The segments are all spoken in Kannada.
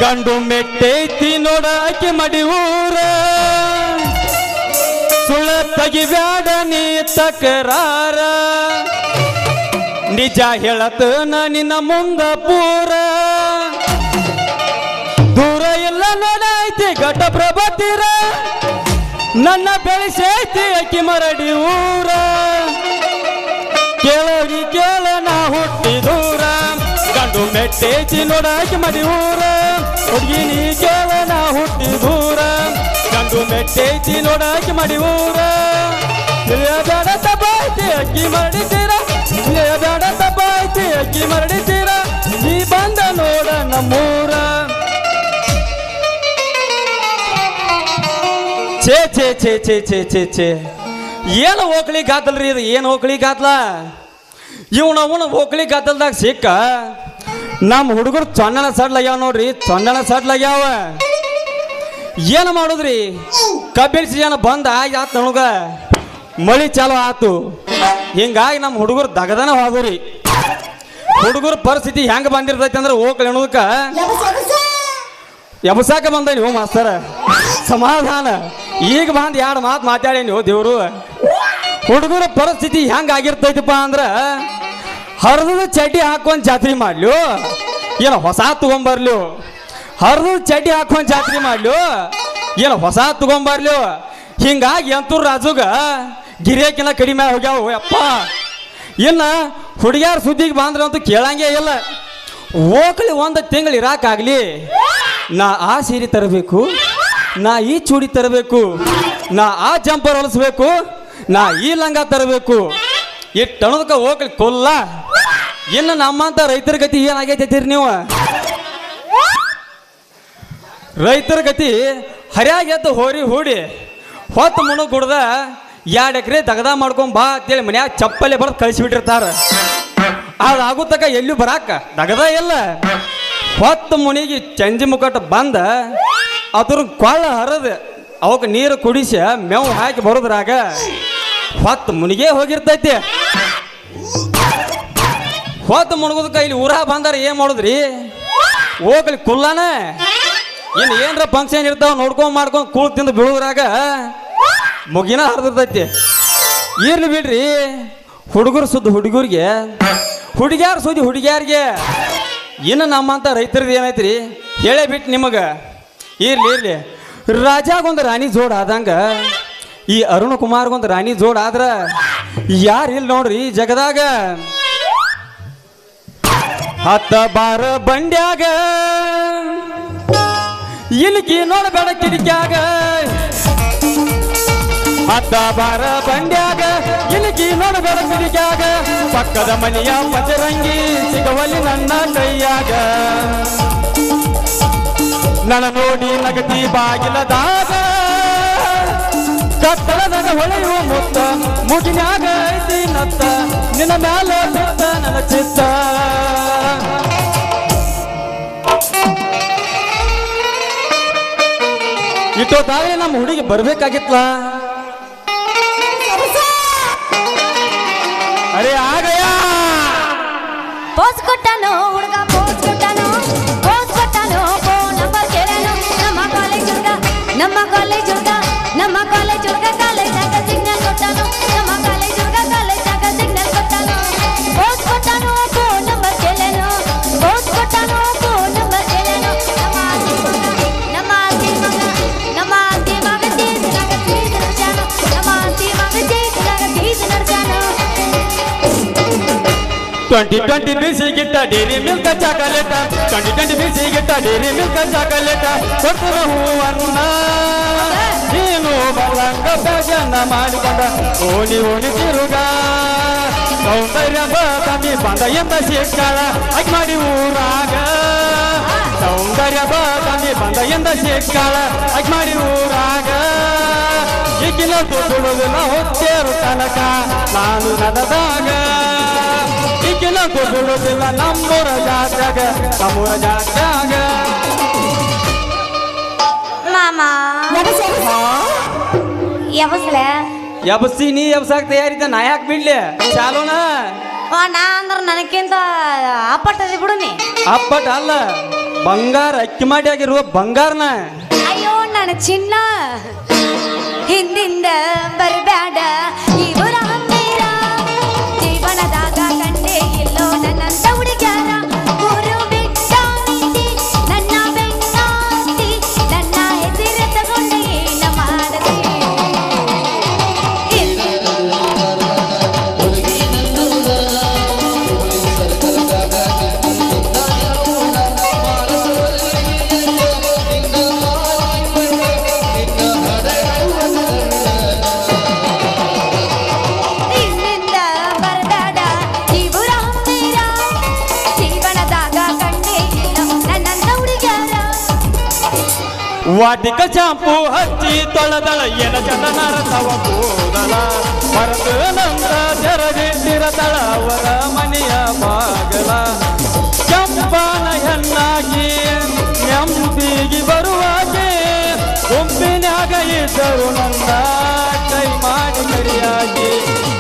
ಗಂಡು ಮೆಟ್ಟೈತಿ ನೋಡಾಕಿ ಮಡಿ ಊರ ಸುಳ್ಳ ತೆಗಿಬ್ಯಾಡ ನೀ ತಕರಾರ ನಿಜ ಹೇಳತನ ನಿನ್ನ ಮುಂದ ಪೂರ ದೂರ ಎಲ್ಲ ನೋಡೈತಿ ಘಟ ಪ್ರಭತಿರ ನನ್ನ ಬೆಳೆಸೈತಿ ಅಕ್ಕಿ ಮರಡಿ ಊರ ಕೇಳೋಗಿ ಕೇಳ ನಾ ಹುಟ್ಟಿ ದೂರ ಗಂಡು ಮೆಟ್ಟೈತಿ ನೋಡಾಕಿ ಮಡಿ ಊರ ಹುಡುಗಿ ನೀ ಕೇಳ ನಾ ಹುಟ್ಟಿ ದೂರ ಗಂಡು ಮೆಟ್ಟೈತಿ ನೋಡಾಕಿ ಮಡಿ ಊರ ಬೇಡ ತಪ್ಪಾಯ್ತಿ ಅಕ್ಕಿ ಮರಡಿತೀರ ಬೇಡ ತಪ್ಪಾಯ್ತಿ ಅಕ್ಕಿ ಮರಡಿತೀರ ನೀ ಬಂದ ನೋಡ ನಮ್ಮೂರ ಛೇ ಛೇ ಛೇ ಛೇ ಛೇ ಛೇ ಛೇ ಏನು ಹೋಗ್ಲಿ ಗಾತಲ್ರಿ ಇದು ಏನು ಹೋಗ್ಲಿ ಗಾತ್ಲ ಇವನ ಹೋಗ್ಲಿ ಗಾತಲ್ದಾಗ ಸಿಕ್ಕ ನಮ್ಮ ಹುಡುಗರು ಚೊನ್ನನ ಸಡ್ಲಾಗ್ಯಾವ ನೋಡ್ರಿ ಚೊನ್ನನ ಸಡ್ಲಾಗ್ಯಾವ ಏನು ಮಾಡುದ್ರಿ ಕಬ್ಬಿನ ಸೀಜನ್ ಬಂದ ಆಯ್ತು ನನಗ ಮಳಿ ಚಾಲು ಆತು ಹಿಂಗಾಗಿ ನಮ್ಮ ಹುಡುಗರು ದಗದನ ಹೋದ್ರಿ ಹುಡುಗರ ಪರಿಸ್ಥಿತಿ ಹೆಂಗೆ ಬಂದಿರ್ತೈತಿ ಅಂದ್ರೆ ಹೋಗ್ಲಿ ಅನ್ನೋದಕ್ಕ ಎಬಸಾಕ ಬಂದ ನೀವು ಮಾಸ್ತರ ಸಮಾಧಾನ ಈಗ ಬಂದು ಎರಡು ಮಾತು ಮಾತಾಡಿ ನೀವು ದೇವರು ಹುಡುಗರ ಪರಿಸ್ಥಿತಿ ಹೆಂಗೆ ಆಗಿರ್ತೈತಪ್ಪ ಅಂದ್ರೆ ಹರಿದ ಚಡ್ಡಿ ಹಾಕೊಂಡು ಜಾತ್ರೆ ಮಾಡ್ಲು ಏನೋ ಹೊಸ ತಗೊಂಬರ್ಲು ಹರಿದ ಚಡ್ಡಿ ಹಾಕೊಂಡು ಜಾತ್ರೆ ಮಾಡ್ಲು ಏನೋ ಹೊಸ ತಗೊಂಬರ್ಲು ಹಿಂಗಾಗಿ ಎಂತೂರು ರಾಜುಗ ಗಿರಿಯಕಿನ ಕಡಿಮೆ ಹೋಗ್ಯಾವ ಅಪ್ಪ ಇನ್ನು ಹುಡುಗ್ಯಾರ ಸುದ್ದಿಗೆ ಬಂದ್ರೆ ಅಂತೂ ಕೇಳಂಗೇ ಇಲ್ಲ ಓಕಳಿ ಒಂದು ತಿಂಗಳು ಇರಾಕಾಗ್ಲಿ ನಾ ಆ ಸೀರೆ ತರಬೇಕು ನಾ ಈ ಚೂಡಿ ತರಬೇಕು ನಾ ಆ ಜಂಪರ್ ಹೊಲಿಸ್ಬೇಕು ನಾ ಈ ಲಂಗ ತರಬೇಕು ಇಟ್ಟು ಅನ್ನೋದಕ್ಕೆ ಹೋಗ್ಲಿ ಕೊಲ್ಲ ಇನ್ನು ನಮ್ಮಂತ ರೈತರ ಗತಿ ಏನಾಗೈತೈತಿರಿ ನೀವು ರೈತರ ಗತಿ ಹರ್ಯಾಗ ಎದ್ದು ಹೋರಿ ಹೂಡಿ ಹೊತ್ತು ಮುಣು ಗುಡ್ದ 2 ಎಕರೆ ದಗದ ಮಾಡ್ಕೊಂಡ್ ಬಾ ಅಂತೇಳಿ ಮನ್ಯಾಗ ಚಪ್ಪಲೆ ಬರೆದು ಕಳಿಸಿಬಿಟ್ಟಿರ್ತಾರ ಅದಾಗುತ್ತಕ ಎಲ್ಲಿ ಬರಾಕ ದಗದ ಇಲ್ಲ ಹೊತ್ತು ಮುನಿಗೆ ಚಂಜಿ ಮುಕಟ ಬಂದ ಅದ್ರ ಕೊಳ್ಳ ಹರಿದ ಅವಕ್ಕೆ ನೀರು ಕುಡಿಸಿ ಮೇವು ಹಾಕಿ ಬರೋದ್ರಾಗ ಹೊತ್ತು ಮುನಿಗೆ ಹೋಗಿರ್ತೈತಿ ಹೊತ್ತು ಮುಣಗೋದಕ್ಕ ಇಲ್ಲಿ ಊರ ಬಂದಾರ ಏನ್ ಮಾಡುದ್ರಿ ಹೋಗ್ಲಿ ಕುಲ್ಲಾನ ಇನ್ನು ಏನರ ಫಂಕ್ಷನ್ ಇರ್ತಾವ ನೋಡ್ಕೊಂಡ್ ಮಾಡ್ಕೊಂಡ್ ಕೂಳ್ ತಿಂದು ಬೀಳೋದ್ರಾಗ ಮುಗಿನ ಹರಿದಿರ್ತೈತಿ ಇರ್ಲಿ ಬಿಡ್ರಿ ಹುಡುಗರು ಸುದ್ದಿ ಹುಡುಗರಿಗೆ ಹುಡುಗ್ಯಾರ ಸುದ್ದಿ ಹುಡುಗ್ಯಾರಿಗೆ ಇನ್ನು ನಮ್ಮಂತ ರೈತರದ್ದು ಏನೈತ್ರಿ ಹೇಳೇ ಬಿಟ್ಟು ನಿಮಗೆ ಇರ್ಲಿ ರಾಜಾಗೊಂದು ರಾಣಿ ಜೋಡ್ ಆದಂಗ ಈ ಅರುಣ್ ಕುಮಾರ್ಗೊಂದು ರಾಣಿ ಜೋಡ್ ಆದ್ರ ಯಾರು ಇಲ್ಲಿ ನೋಡ್ರಿ ಜಗದಾಗ ಹತ್ತ ಬಾರ ಬಂಡ್ಯಾಗ ಇಲ್ಕಿ ನೋಡಬೇಡ ಕಿಡಿಕ್ಯಾಗ ಹತ್ತ ಬಾರ ಬಂಡ್ಯಾಗ ಇಲ್ಕಿ ನೋಡಬೇಡ ಕಿಡಿಕ್ಯಾಗ ಪಕ್ಕದ ಮನೆಯ ಪಚರಂಗಿ ಸಿಗವಲ್ಲಿ ನನ್ನ ಕೈಯಾಗ ನನ್ನ ನೋಡಿ ನಗತಿ ಬಾಗಿಲದಾಗ ಕತ್ತಲದಾಗ ಹೊಳೆಯುವ ಮುತ್ತ ಮುಗಿನ್ಯಾಗ ಐತಿ ನತ್ತ ನಿನ್ನ ಮ್ಯಾಲ ಬಿತ್ತ ನನ್ನ ಚಿತ್ತ ಇಟ್ಟೋದಾದ್ರೆ ನಮ್ಮ ಹುಡುಗಿ ಬರ್ಬೇಕಾಗಿತ್ಲ ಅರೆ ಆಗಯ್ಯ ಪೋಸ್ ಕೊಟ್ಟನು ಹುಡುಗ ಪೋಸ್ ಕೊಟ್ಟನು ಫೋನ್ ನಂಬರ್ ಕೇಳನು ನಮ್ಮ ಕಾಲೇಜ್ ಹುಡುಗ ಕಾಲೇಜಾಗ ಸಿಗ್ನಲ್ ಕೊಟ್ಟನು ನಮ್ಮ ಕಾಲೇಜ್ ಹುಡುಗ ಕಾಲೇಜಾಗ ಸಿಗ್ನಲ್ ಕೊಟ್ಟನು ಪೋಸ್ ಕೊಟ್ಟನು ಫೋನ್ ನಂಬರ್ ಕೇಳನು ಪೋಸ್ ಕೊಟ್ಟನು ಫೋನ್ ನಂಬರ್ ಕೇಳನು ನಮ್ಮ ಆಂಟಿ ಮಗ ತೀರ್ಸಿನಾಗ ತೀರ್ಸಿ ನಡ್ಸಾನು ನಮ್ಮ ಆಂಟಿ ಮಗ ತೀರ್ಸಿನಾಗ ತೀರ್ಸಿ ನಡ್ಸಾನು 2020 ಬಿಸಿಗಿಟ್ಟ ಡೇರಿ ಮಿಲ್ಕ್ ಚಾಕಲೇಟ 2020 ಬಿಸಿಗಿಟ್ಟ ಡೇರಿ ಮಿಲ್ಕ್ ಚಾಕಲೇಟ ಕೊಟ್ಟರ ಹೂವನ್ನ ನೀನು ಬಲಂಗ ಭಜನ ಮಾಡಿಕೊಂಡ ಓಣಿ ತಿರುಗ ಸೌಂದರ್ಯ ಬದಮಿ ಬಂದ ಎಂಬ ಶಿಕ್ಷಣ ಅಗ್ ಮಾಡಿ ಊರಾಗ ಸೌಂದರ್ಯ ಬದಮಿ ಬಂದ ಎಂದ ಶಿಕ್ಷಣ ಅಗ್ ಮಾಡಿ ಊರಾಗ ಈಗಿನ ತುಳುವುದಿಲ್ಲ ಹೊತ್ತೇರು ತನಕ ನಾನು ನನ್ನದಾಗ ಈಗಿನ ತುಳುವುದಿಲ್ಲ ನಮ್ಮೂರ ಜಾತ್ಯಾಗ ಮಾಮಾ ಯಾವಸ್ಲೆ ಎಬಸಿ ನೀ ಎಬ್ಸಾಕ್ ತಯಾರಿದ್ದ ನಾ ಯಾಕೆ ಬಿಡ್ಲಿ ಚಾಲೋನ ನಾ ಅಂದ್ರೆ ನನಗಿಂತ ಅಪ್ಪಟ್ಟದಿ ಬಿಡು ನೀ ಅಪ್ಪಟ ಅಲ್ಲ ಬಂಗಾರ ಅಕ್ಕಿ ಮಾಡಿ ಆಗಿರುವ ಬಂಗಾರನ ಅಯ್ಯೋ ನನ್ನ ಚಿನ್ನ ಹಿಂದಿಂದ ಬರಬೇಡ ಇವರ ಹಂಬೀರ ಜೀವನದಾಗ ಕಂಡೇ ಇಲ್ಲೋ ನನ್ನಂತ ಹುಡುಗ್ಯಾರ ಊರು ಬಿಟ್ಟ ನಿಂತಿ ನನ್ನ ಬೆನ್ನಾತಿ ನನ್ನ ಎದುರು ತಗೊಂಡು ಏನ ಮಾಡದೆ ವಾಟಿಕ ಚಾಂಪು ಹಚ್ಚಿ ತೊಳೆದಳ ಎನ ಚಂದನರ ತವ ಕೂದಲ ಮರದು ನಂತ ತೆರದಿಟ್ಟಿರತಳ ಅವರ ಮನೆಯ ಬಾಗಲ ಕೆಂಪನ ಹೆಣ್ಣಾಗಿ ನೆಂಬಿಗಿ ಬರುವಾಗೆ ಗುಂಪಿನ್ಯಾಗ ಇದ್ದರು ನನ್ನ ಕೈ ಮಾಡಿ ಕರಿಯಾಗಿ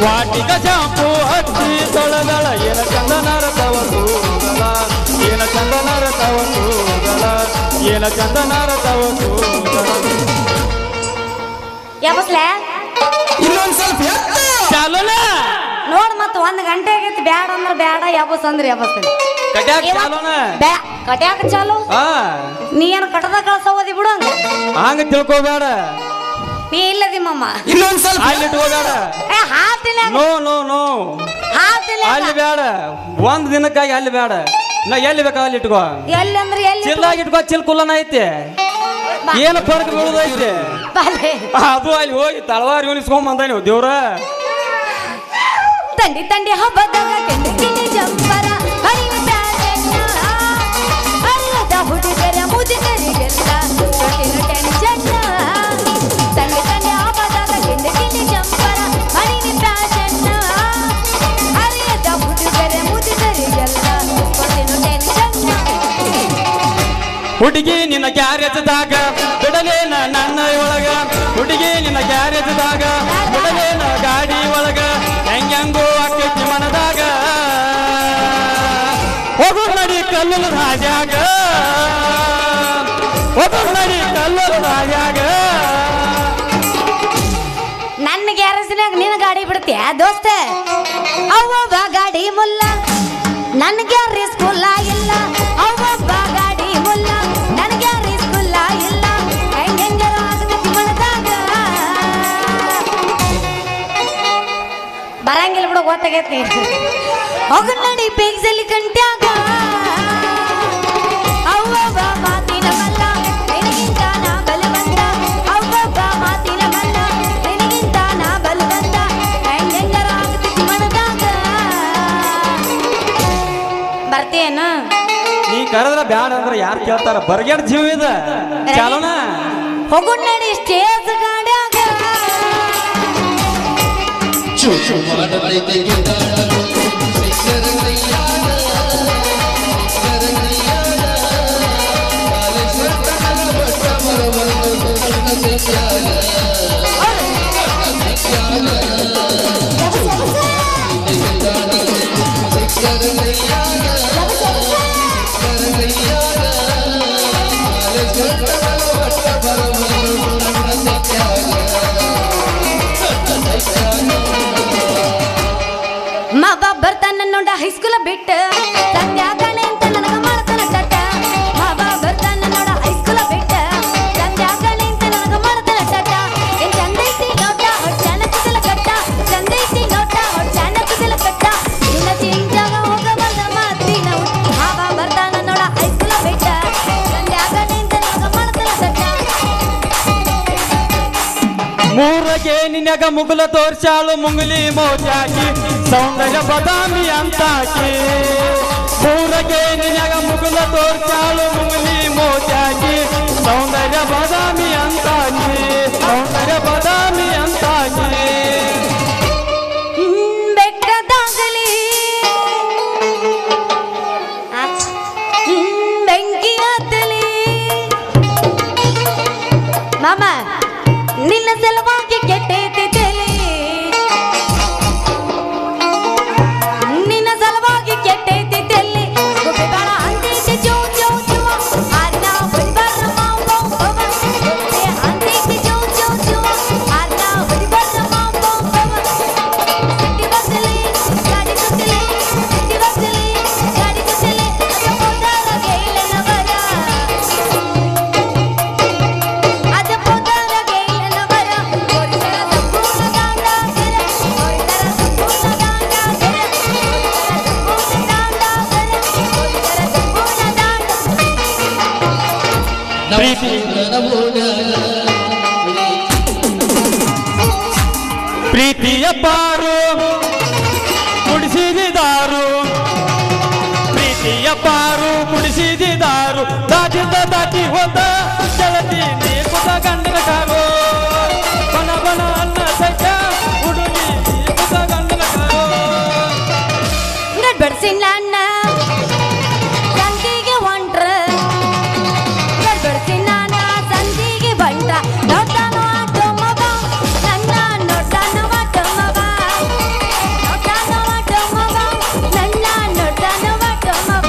ವಾಟಿಕ ಚಾಂಪು ಹಚ್ಚಿ ತೊಳೆದಳ ಎನ ಚಂದನರ ತವ ಕೂದಲ ಏನ ಚಂದನರ ತವ ಕೂದಲ ಏನ ಚಂದನರ ತವ ಕೂದಲ ಯಾವಸ್ಲೆ ಇನ್ನೊಂದ್ ಸ್ವಲ್ಪ ಚಾಲೋನ ನೋಡ್ ಮತ್ತ 1 ಗಂಟೆ ಆಗೈತಿ ಬ್ಯಾಡ ಅಂದ್ರ ಬ್ಯಾಡ ಯಾವಸ್ ಅಂದ್ರ ಯಾವಸ್ತೀನಿ ಕಟ್ಯಾಕ ಚಾಲೋನ ಕಟ್ಯಾಕ ಚಾಲು ಹಾ ನೀ ಏನ್ ಕಟ್ಟದ ಕಳ್ಸೋದಿ ಬಿಡು ಹಂಗ ಹಂಗ ತಿಳ್ಕೋಬೇಡ ನೀ ಇಲ್ಲದಿ ಮಮ್ಮ ಇನ್ನೊಂದ್ ಸ್ವಲ್ಪ ಅಲ್ಲಿ ಇಟ್ಕೋಬೇಡ ಏ ಹಾತಿಲ್ಲ ನೋ ನೋ ನೋ ಹಾತಿಲ್ಲ ಅಲ್ಲಿ ಬೇಡ ಒಂದ್ ದಿನಕ್ಕಾಗಿ ಅಲ್ಲಿ ಬೇಡ ನಾ ಎಲ್ಲಿ ಬೇಕಾ ಅಲ್ಲಿ ಇಟ್ಕೋ ಎಲ್ಲಿ ಅಂದ್ರ ಎಲ್ಲಿ ಚಿಲ್ಲಾಗಿ ಇಟ್ಕೋ ಚಿಲ್ ಕುಲ್ಲನ ಐತಿ ಏನು ಫರ್ಕ್ ಬೀಳುದೈತಿ ಬಾಲೆ ಅದು ಅಲ್ಲಿ ಹೋಗಿ ತಳವಾರಿ ಉಳಿಸ್ಕೊಂಡ್ ಬಂದ ನೀವು ದೇವ್ರ ತಂಡಿ ತಂಡಿ ಹಬ್ಬದಾಗ ತಿಂಡಿ ತಿಂಡಿ ಜಂಬರ ಹರಿವ ಪ್ಯಾಸೆನ್ನ ಅಲ್ಲದ ಹುಡುಗರ ಮುದುಕರಿಗೆಲ್ಲ ಕೊಟ್ಟಿನ ಟೆನ್ಷನ್ ತಂಡಿ ತಂಡಿ ಹಬ್ಬದಾಗ ತಿಂಡಿ ತಿಂಡಿ ಜಂಬರ ಹರಿವ ಪ್ಯಾಸೆನ್ನ ಅಲ್ಲದ ಹುಡುಗರ ಮುದುಕರಿಗೆಲ್ಲ ಕೊಟ್ಟಿನ ಟೆನ್ಷನ್ ಹುಡುಗಿ ನಿನ್ನ ಗ್ಯಾರೇಜ್ದಾಗ ಬಿಡಲೇನ ನನ್ನ ಒಳಗ ಹುಡುಗಿ ನಿನ್ನ ಗ್ಯಾರೇಜ್ದಾಗ ಬಿಡಲೇನ ಗಾಡಿ ಒಳಗ ಹೆಂಗೋ ಆಕೈತಿ ಮನದಾಗ ಹೋಗು ನಡಿ ಕಲ್ಲಲು ರಾಜಾಗ ಹೋಗು ನಡಿ ಕಲ್ಲಲು ರಾಜಾಗ ನನ್ನ ಗ್ಯಾರೇಜ್ನಾಗ ನೀನು ಗಾಡಿ ಬಿಡ್ತೀಯ ದೋಸ್ತ ಅವ್ವೊಬ್ಬ ಗಾಡಿ ಮುಲ್ಲ ನನ್ನ ಗ್ಯಾರೇಜ್ ಕುಲ್ಲ ಇಲ್ಲ ಅವ್ವೊಬ್ಬ ಗಾಡಿ ಮುಲ್ಲ ನನ್ನ ಗ್ಯಾರೇಜ್ ಕುಲ್ಲ ಇಲ್ಲ ಹೆಂಗಾರ ಆಗಬೇಕು ಮನದಾಗ ಬರಂಗಿಲ್ಲ ಬಿಡು ಗೊತ್ತಾಗೈತಿ ಹೋಗ ನಡಿ ಪೇಗ್ಸಲ್ಲಿ ಕಂಟ್ಯಾಗ ಅವ್ವೊಬ್ಬ ಮಾತಿನ ಮಲ್ಲ ನಿನಗಿಂತ ನಾ ಬಲವಂತ ಅವ್ವೊಬ್ಬ ಮಾತಿನ ಮಲ್ಲ ನಿನಗಿಂತ ನಾ ಬಲವಂತ ಹೆಂಗಾರ ಆಗಬೇಕು ಮನದಾಗ ಬರ್ತೀಯೇನು ನೀ ಕರೆದ್ರ ಬ್ಯಾಡ ಅಂದ್ರ ಯಾರು ಕೇಳ್ತಾರ ಬರ್ಗ್ಯಾಡ್ ಜೀವ ಇದ ಚಾಲೋನ ಹೋಗು ನಡಿ ಸ್ಟೇಜ್ ಗಾಡ್ಯಾಗ ಚೂಚು ಮಾಡದೈತೆ ಗಿಡಾಡಲು ಸಿಕ್ಕರಗೈಯಾಗ ಸಿಕ್ಕರಗೈಯಾಗ ಕಾಲೇಶ್ವರನ ಬಟ್ಟ ಮರವನ್ನು ಕಣ್ಣ ಸಿಕ್ಕಾಗ ಮಗ ಬರ್ತಾನ ನೋಡ ಹೈಸ್ಕೂಲ ಬಿಟ್ಟ ಸಂಧ್ಯಾಗಣೆ ಅಂತ ನನಗ ಮಾಡ್ತಾನ ಟಟ ಮಗ ಬರ್ತಾನ ನೋಡ ಹೈಸ್ಕೂಲ ಬಿಟ್ಟ ಸಂಧ್ಯಾಗಣೆ ಅಂತ ನನಗ ಮಾಡ್ತಾನ ಟಟ ಏನ್ ಚಂದೈತಿ ನೋಟ ಹೊಟ್ಟಾನ ಕುದಲ ಕಟ್ಟ ಚಂದೈತಿ ನೋಟ ಹೊಟ್ಟಾನ ಕುದಲ ಕಟ್ಟ ಇನ್ನ ಚಿಂತಾಗ ಹೋಗಬಲ್ಲ ಮಾತಿನ ಮಗ ಬರ್ತಾನ ನೋಡ ಹೈಸ್ಕೂಲ ಬಿಟ್ಟ ಸಂಧ್ಯಾಗಣೆ ಅಂತ ನನಗ ಮಾಡ್ತಾನ ಟಟ ಮೂರಗೆ ನಿನಗ ಮುಗುಲ ತೋರ್ಸಾಳು ಮುಂಗುಲಿ ಮೋಜಾಕಿ ಸೌಂದರ್ಯ ಬದಾಮಿ ಅಂತಾಕಿ ಮೂರಗೆ ನಿನಗ ಮುಗುಲ ತೋರ್ಸಾಳು ಮುಂಗುಲಿ ಮೋಜಾಕಿ ಸೌಂದರ್ಯ ಬದಾಮಿ ಅಂತಾಕಿ ಸೌಂದರ್ಯ ಬದಾಮಿ ಅಂತಾಕಿ ಬೆಟ್ಟದಾಗಲಿ ಬೆಂಕಿ ಹತ್ತಲಿ ಮಾಮ ನಿನ್ನ ಸಲುವಾಗಿ ಕೆಟ್ಟೈತಿ ತಲೆ ನಿನ್ನ ಸಲುವಾಗಿ ಕೆಟ್ಟೈತಿ ತಲೆ ಗುಬ್ಬಿ ಬಾಳ ಅಂತೈತಿ ಜೋ ಜೋ ಜೋ ಪ್ರೀತಿ ಪ್ರೀತಿಯ ಪಾರು ಕುಡಿಸಿದಾರು ಪ್ರೀತಿಯ ಪಾರು ಕುಡಿಸಿದಾರು ದಾಟಿದ ದಾಟಿ ಹೋದ ಗೆಳತಿ ನೀ ಕುದ ಗಂಡನ ಕಾರು ಬಣ ಬಣ ಅನ್ನ ಸೈಕ ಹುಡುಗಿ ನೀ ಕುದ ಗಂಡನ ಕಾರು ಗಡ್ಬಡ್ಸಿ ನನ್ನ ಸಂತಿಗೆ ಹೊಂಟ್ರ ಗಡ್ಬಡ್ಸಿ ನನ್ನ ಸಂತಿಗೆ ಬಂಟ ನೋಡ್ತಾನೋ ಆಟೋ ಮಗ ನನ್ನ ನೋಡ್ತಾನೋ ಆಟೋ ಮಗ ನೋಡ್ತಾನೋ ಆಟೋ ಮಗ ನನ್ನ ನೋಡ್ತಾನೋ ಆಟೋ ಮಗ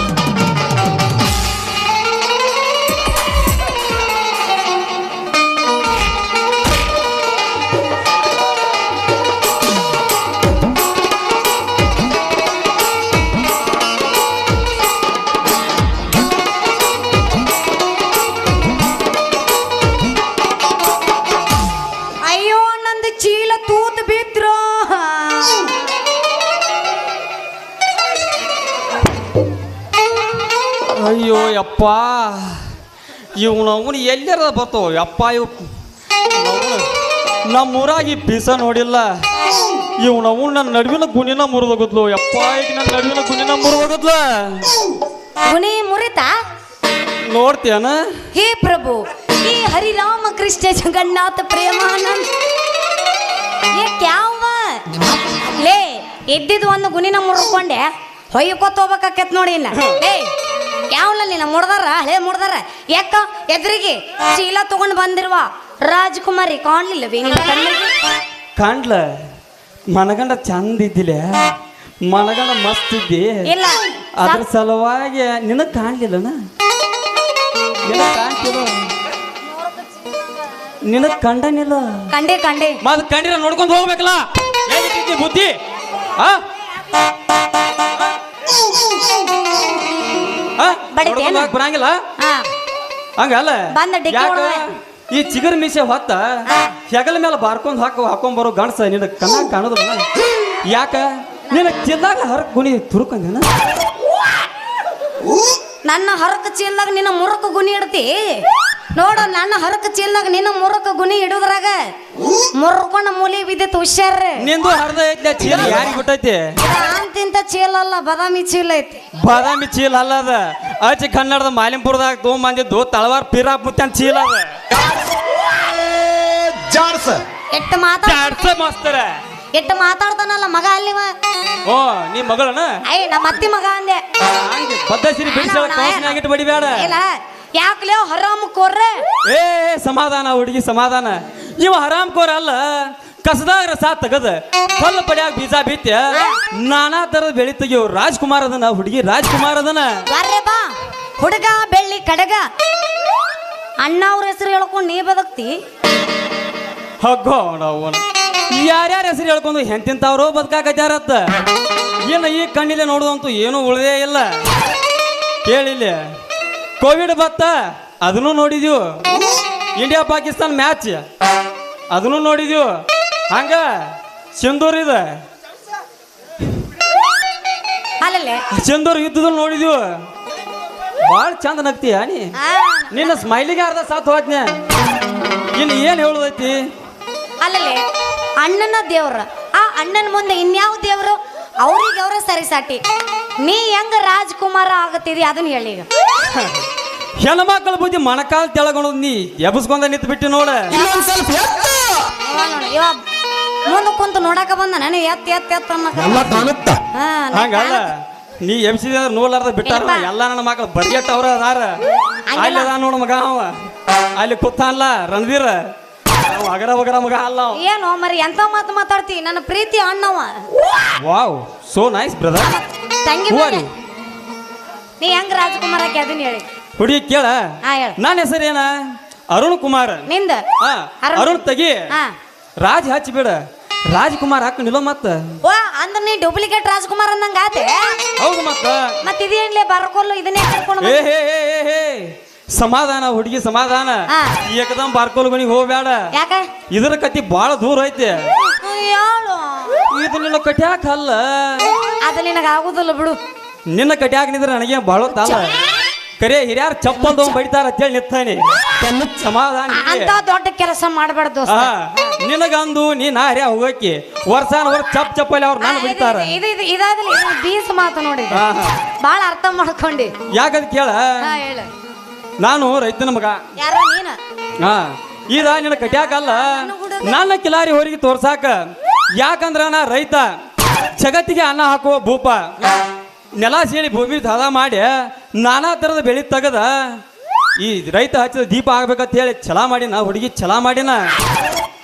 ಅಯ್ಯೋ ನಂದು ಚೀಲ ತೂತ್ ಬಿದ್ರು ಅಯ್ಯೋ ಯಪ್ಪ ಅವನು ಎಲ್ಲರ ಬರ್ತಾವ ಯಪ್ಪ ಇವ್ ನಮ್ಮೂರಾಗಿ ಪೀಸ ನೋಡಿಲ್ಲ ಅವನು ನನ್ನ ನಡುವಿನ ಗುಣಿನ ಮುರಿದೋಗದ್ಲು ಯಪ್ಪ ಈಗ ನನ್ನ ನಡುವಿನ ಗುಣಿನ ಮುರಿದೋಗದ್ಲ ಗುಣಿ ಮುರಿತಾ ನೋಡ್ತೀಯನ ಹೇ ಪ್ರಭು हे हरिराम कृष्ण जगन्नाथ प्रेमानंद ये क्या हुआ ಲೇ ಎದ್ದಿದ್ದು ಒಂದು ಗುಣಿನ ಮುರ್ಕೊಂಡೆ ಹೊಯ್ಕೋತ ಹೋಗ್ಬೇಕಾಕೈತ್ ನೋಡಿ ಇನ್ನ ಲೇ ಯಾವಲ್ಲ ನೀನ ಮುಡ್ದಾರ ಹಳೆ ಮುಡ್ದಾರ ಯಾಕ ಎದ್ರಿಗೆ ಚೀಲ ತಗೊಂಡು ಬಂದಿರುವ ರಾಜಕುಮಾರಿ ಕಾಣ್ಲಿಲ್ಲವೇ ನಿನ್ನ ಕಣ್ಣಿಗೆ ಕಾಣ್ಲ ಮನಗಂಡ ಚಂದ ಇದ್ದಿಲ್ಲ ಮನಗಂಡ ಮಸ್ತ್ ಇದ್ದಿ ಇಲ್ಲ ಅದ್ರ ಸಲುವಾಗಿ ನಿನಗ್ ಕಾಣ್ಲಿಲ್ಲನ ನಿನಗ್ ಕಾಣ್ತಿಲ್ಲ ನಿನಗ್ ಕಂಡನಿಲ್ಲ ಕಂಡೆ ಕಂಡೆ ಮತ್ ಕಂಡಿರ ನೋಡ್ಕೊಂಡು ಹೋಗ್ಬೇಕಲ್ಲ ಹೇಗಿಟ್ಟಿದ್ದಿ ಬುದ್ಧಿ ಆ ಬಡಿತೇನ? ನೋಡ್ಕೊಂಡ್ ಹೋಗಕ್ ಬರಂಗಿಲ್ಲ ಹಾ ಹಂಗಲ್ಲ ಬಂದ ಡಿಕ್ಕಿ ಯಾಕ ಹೊಡ್ದೆ. ಈ ಚಿಗರ್ ಮೀಸೆ ಹೊತ್ತ ಹೆಗಲ ಮೇಲೆ ಬಾರ್ಕೊಂಡ್ ಹಾಕೊಂಡ್ ಬರೋ ಗಣಸ ನಿನ್ನ ಕಣ್ಣಾಗ ಕಾಣೋದಿಲ್ಲ ಯಾಕ ನಿನ್ನ ಚಿಲ್ಲಾಗ ಹರಕ್ ಗುಣಿ ತುರ್ಕೊಂಡೇನ ನನ್ನ ಹರಕ ಚೀಲ್ದಾಗ ನಿನ್ನ ಮುರಕ ಗುಣಿ ಇಡ್ತಿ ನೋಡು ನನ್ನ ಹರಕ ಚೀಲ್ದಾಗ ನಿನ್ನ ಮುರಕ ಗುಣಿ ಇಡುದ್ರಾಗ ಮುರ್ಕೊಂಡ ಮೂಲಿ ಬಿದ್ದಿತ್ತು ಹುಷಾರ ನಿಂದು ಹರ್ದ ಐತ್ಲೆ ಚೀಲ ಯಾರಿಗೆ ಬಿಟ್ಟೈತಿ ಅಂತಿಂತ ಚೀಲ ಅಲ್ಲ ಬಾದಾಮಿ ಚೀಲ ಐತಿ ಬಾದಾಮಿ ಚೀಲ ಅಲ್ಲ ಅದ ಆಚೆ ಕನ್ನಡದ ಮಾಲಿಂಪುರದಾಗ ತೊಗೊಂಬಂದಿದ್ದು ತಳವಾರ್ ಪಿರಾಪ್ ಮುತ್ತನ್ ಚೀಲ ಅದ ಎಟ್ಟು ಮಾತಾಡ ಮಾಸ್ತರ ಎಟ್ಟು ಮಾತಾಡ್ತಾನಲ್ಲ ಮಗ ಅಲ್ಲಿವ ಓ ನೀ ಮಗಳನ ಅಯ್ಯ ನಮ್ಮ ಅತ್ತಿ ಮಗ ಅಂದೆ ಹಂಗೆ ಬದ್ದ ಸಿರಿ ಬಿಡಿಸ ಕೌನ್ಸಿನಾಗಿಟ್ಟು ಬಡಿಬೇಡ ಇಲ್ಲ ಯಾಕಲೇ ಹರಾಮ್ ಕೋರ್ರೆ ಏ ಸಮಾಧಾನ ಹುಡುಗಿ ಸಮಾಧಾನ ಇವ ಹರಾಮ್ ಕೋರ ಅಲ್ಲ ಕಸದಾಗ ರಸ ತಗದ ಹೊಲ್ಲ ಪಡ್ಯಾಗ ಬೀಜ ಬಿತ್ಯ ನಾನಾ ತರದ ಬೆಳಿ ತೆಗಿಯೋ ರಾಜ್ಕುಮಾರ್ ಅದನ ಹುಡುಗಿ ರಾಜ್ಕುಮಾರ್ ಅದನ ಬರ್ರೆ ಬಾ ಹುಡುಗ ಬೆಳ್ಳಿ ಕಡಗ ಅಣ್ಣ ಅವ್ರ ಹೆಸರು ಹೇಳ್ಕೊಂಡು ನೀ ಬದುಕ್ತಿ ಹಗ್ಗೋ ಅವನ ಯಾರ್ಯಾರ ಹೆಸರು ಹೇಳ್ಕೊಂಡು ಎಂತಿಂತವ್ರು ಬದುಕಾಕತ್ಯಾರತ್ತ ಇನ್ನು ಈ ಕಣ್ಣಿಲೆ ನೋಡುವಂತೂ ಏನೂ ಉಳಿದೇ ಇಲ್ಲ ಕೇಳಿಲ್ಲ ಕೋವಿಡ್ ಬತ್ತ ಅದನ್ನು ನೋಡಿದ್ವು ಇಂಡಿಯಾ ಪಾಕಿಸ್ತಾನ ಮ್ಯಾಚ್ ಅದನ್ನು ನೋಡಿದ್ವು ಹಂಗ ಸಿಂಧೂರ್ ಇದೆ ಅಲ್ಲಲ್ಲೇ ಸಿಂಧೂರ್ ಯುದ್ಧದ ನೋಡಿದ್ವು ಭಾಳ ಚಂದ ನಗ್ತೀಯ ನೀ ನಿನ್ನ ಸ್ಮೈಲಿಗೆ ಅರ್ಧ ಸಾತ್ ಹೋದ್ನ ಇನ್ನು ಏನು ಹೇಳುದೈತಿ ಅಲ್ಲಲ್ಲೇ ಅಣ್ಣನ ದೇವ್ರ ಆ ಅಣ್ಣನ ಮುಂದೆ ಇನ್ಯಾವ ದೇವ್ರು ಅವ್ರಿಗೆ ಅವ್ರ ಸರಿಸಾಟಿ ನೀ ಹೆಂಗ ರಾಜ್ಕುಮಾರ ಆಗತ್ತಿದಿ ಅದನ್ನ ಹೇಳಿ ಈಗ ಹೆಣ್ಮಕ್ಳ ಬುದ್ಧಿ ಮಣಕಾಲ್ ತೆಳಗೊಂಡು ನೀ ಎಬ್ಸ್ಕೊಂಡ ನಿಂತು ಬಿಟ್ಟು ನೋಡ ಇವ ಮುಂದೆ ಕುಂತು ನೋಡಕ ಬಂದ ನಾನು ಎತ್ ಎತ್ ಎತ್ ಅನ್ನಕ ಹಂಗಲ್ಲ ನೀ ಎಬ್ಸಿದ ನೋಡ್ಲಾರ್ದ ಬಿಟ್ಟಾರ ಎಲ್ಲ ನನ್ನ ಮಕ್ಳು ಬರ್ಗೆಟ್ ಅವ್ರ ಅದಾರ ಅಲ್ಲಿ ಅದ ನೋಡ ಮಗ ಅವ ಅಲ್ಲಿ ಕೂತಾನಲ್ಲ ರಣವೀರ ಅವ ಅಗರ ಬಗರ ಮಗ ಅಲ್ಲ ಅವ. ಏನು ಮರಿ ಎಂತ ಮಾತು ಮಾತಾಡ್ತಿ ನನ್ನ ಪ್ರೀತಿ ಅಣ್ಣವ ವಾವ್ ಸೋ ನೈಸ್ ಬ್ರದರ್ ತಂಗಿ Who are ಮನೆ. you? ನೀ ಹೆಂಗ್ ರಾಜ್ಕುಮಾರ ಆಗಿ ಅದನ್ನ ಹೇಳಿ ಹುಡುಗಿ ಕೇಳ ಹಾ ಹೇಳ ನನ್ನ ಹೆಸರೇನ ಅರುಣ್ ಕುಮಾರ್ ನಿಂದ ಹಾ ಅರುಣ್ ತೆಗಿ ಹಾ ರಾಜ್ ಹಚ್ಚಿಬಿಡ ರಾಜ್ಕುಮಾರ್ ಹಾಕ ನಿಲ್ಲೋ ಮತ್ತ ವಾ ಅಂದ್ರ ನೀ ಡೂಪ್ಲಿಕೇಟ್ ರಾಜ್ಕುಮಾರ್ ಅಂದಂಗ ಆತೆ ಹೌದು ಮತ್ತ ಮತ್ ಇದೇನ್ಲೇ ಬರ್ಕೊಲ್ಲ ಇದನ್ನೇ ಕರ್ಕೊಂಡು ಏ ಹೇ ಹೇ ಹೇ ಹೇ ಸಮಾಧಾನ ಹುಡುಗಿ ಸಮಾಧಾನ ಹಾ. ಏಕದಮ್ ಬಾರ್ಕೋಲ್ಗಣಿಗೆ ಹೋಗ್ಬೇಡ ಯಾಕ ಇದ್ರ ಕತಿ ಬಾಳ ದೂರ ಐತೆ ಹೇಳು ಇದು ನಿನ್ನ ಕಟ್ಯಾಕ ಅಲ್ಲ ಅದು ನಿನಗ ಆಗುದಿಲ್ಲ ಬಿಡು ನಿನ್ನ ಕಟ್ಯಾಕ ನಿಂದ್ರೆ ನನಗೆ ಬಾಳ ತಾಲ ಕರೆ ಹಿರಿಯಾರ್ ಚಪ್ಪಲ್ ತಗೊಂಡ್ ಬಡಿತಾರ ಅಂತೇಳಿ ನಿಂತಾನೆ ಸಮಾಧಾನ ಅಂತ ದೊಡ್ಡ ಕೆಲಸ ಮಾಡಬಾರ್ದು ದೋಸ್ತ. ನಿನಗಂದು ನೀ ನಾ ಹರಿಯ ಹೋಗಕ್ಕೆ ವರ್ಷಾನ ವರ್ಷ ಚಪ್ಪಲಿ ಅವ್ರು ನಾನು ಬಿಡ್ತಾರ ಇದಾದ್ಲಿ ಬೀಸ್ ಮಾತು ನೋಡಿ ಬಾಳ ಅರ್ಥ ಮಾಡ್ಕೊಂಡಿ. ಯಾಕಂತ ಕೇಳ ಹೇಳು. ನಾನು ರೈತನ ಮಗ. ಯಾರ ನೀನ? ಹಾ ಇದ ನಿನ್ನ ಕಟ್ಯಾಕಲ್ಲ ನನ್ನ ಕಿಲಾರಿ ಹೊರಗೆ ತೋರ್ಸಾಕ. ಯಾಕಂದ್ರ ನಾ ರೈತ, ಜಗತ್ತಿಗೆ ಅನ್ನ ಹಾಕುವ ಭೂಪ. ನೆಲ ಸೇರಿ ಭೂಮಿ ಹದ ಮಾಡಿ ನಾನಾ ತರದ ಬೆಳಿ ತೆಗದ ಈ ರೈತ ಹಚ್ಚಿದ ದೀಪ ಆಗ್ಬೇಕಂತ ಹೇಳಿ ಛಲ ಮಾಡಿನ ಹುಡುಗಿ ಛಲ ಮಾಡಿನ.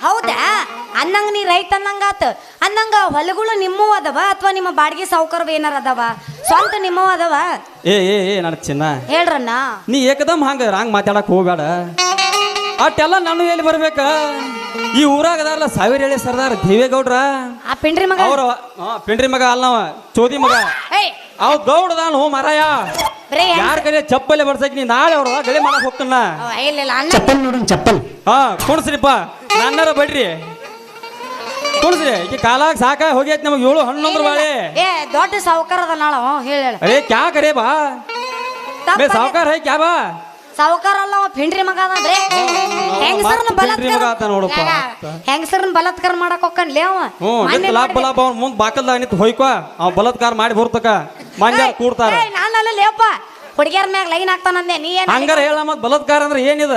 ಹೌದಾ? ಅನ್ನಂಗ ನೀ ರೈತ ಅನ್ನಂಗಾತ. ಅನ್ನಂಗ ಹೊಲಗಳು ನಿಮ್ಮವು ಅದಾವ ಅಥವಾ ನಿಮ್ಮ ಬಾಡಿಗೆ ಸಾವುಕಾರವ ಏನಾರ ಅದಾವ? ಸ್ವಂತ ನಿಮ್ಮವು ಅದಾವ? ಏ ಏ ಏ ನನ್ನ ಚಿನ್ನ, ಹೇಳ್ರಣ್ಣ. ನೀ ಏಕದಮ್ ಹಂಗ್ ಮಾತಾಡಕ್ ಹೋಗ್ಬೇಡ. ಅಟ್ಟೆಲ್ಲ ನಾನು ಎಲ್ಲಿ ಬರ್ಬೇಕ? ಈ ಊರಾಗ ಅದಾರಲ್ಲ ಸಾವಿರ ಹೇಳಿ ಸರ್ದಾರ ದೇವೇಗೌಡ್ರ, ಆ ಪಿಂಡ್ರಿ ಮಗ ಅವ್ರ ಪಿಂಡ್ರಿ ಮಗ ಅಲ್ಲವ, ಚೋದಿ ಮಗ. ಅವ್ ಗೌಡದಾನು ಮರಾಯ. ಯಾರ ಕಡೆ ಚಪ್ಪಲೆ ಬರ್ಸಕ್ ನೀ ನಾಳೆ ಅವ್ರ ಗಳಿ ಮಾಡಕ್ ಹೋಗ್ತಾನ. ಚಪ್ಪಲ್ ಹಾ ಕುಣಸ್ರಿಪ್ಪ, ನನ್ನರ ಬಡ್ರಿ ಕುಣಸ್ರಿ. ಈಗ ಕಾಲಾಗ ಸಾಕ ಹೋಗೈತಿ ನಮಗ್ 7 11 ಬಾಳೆ. ಏ ದೊಡ್ಡ ಸಾವುಕಾರ ಅದ ನಾಳ ಹೇಳ. ಅರೇ ಕ್ಯಾ ಕರೇ ಬಾ ಬೇ ಸಾವುಕಾರ ಹೈ ಕ್ಯಾ ಬಾ? ಸಾವುಕಾರ ಅಲ್ಲ ಅವ ಪಿಂಡ್ರಿ ಮಗ ಅದ ಬರೇ. ಹೆಂಗಸರನ್ನ ಬಲಾತ್ಕಾರ ಮಾಡಕ್ ಹೋಗ್ಕನ್ಲೇ ಅವ. ಲಾಭ ಅವ್ನ ಮುಂದ್ ಬಾಕಲ್ದಾಗ ನಿಂತು ಹೋಯ್ಕೋ, ಅವ್ ಬಲಾತ್ಕಾರ ಮಾಡಿ ಬರ್ತಕ ಮಂಜ ಕೂಡ್ತಾರ. ನಾನಲ್ಲ ಲೇಪ ಹುಡುಗಿಯರ ಮ್ಯಾಗ ಲೈನ್ ಆಗ್ತಾನಂದೆ ನೀ ಏನ್ ಹಂಗಾರ ಹೇಳ ಮತ್ ಬಲಾತ್ಕಾರ ಅಂದ್ರೆ ಏನಿದ?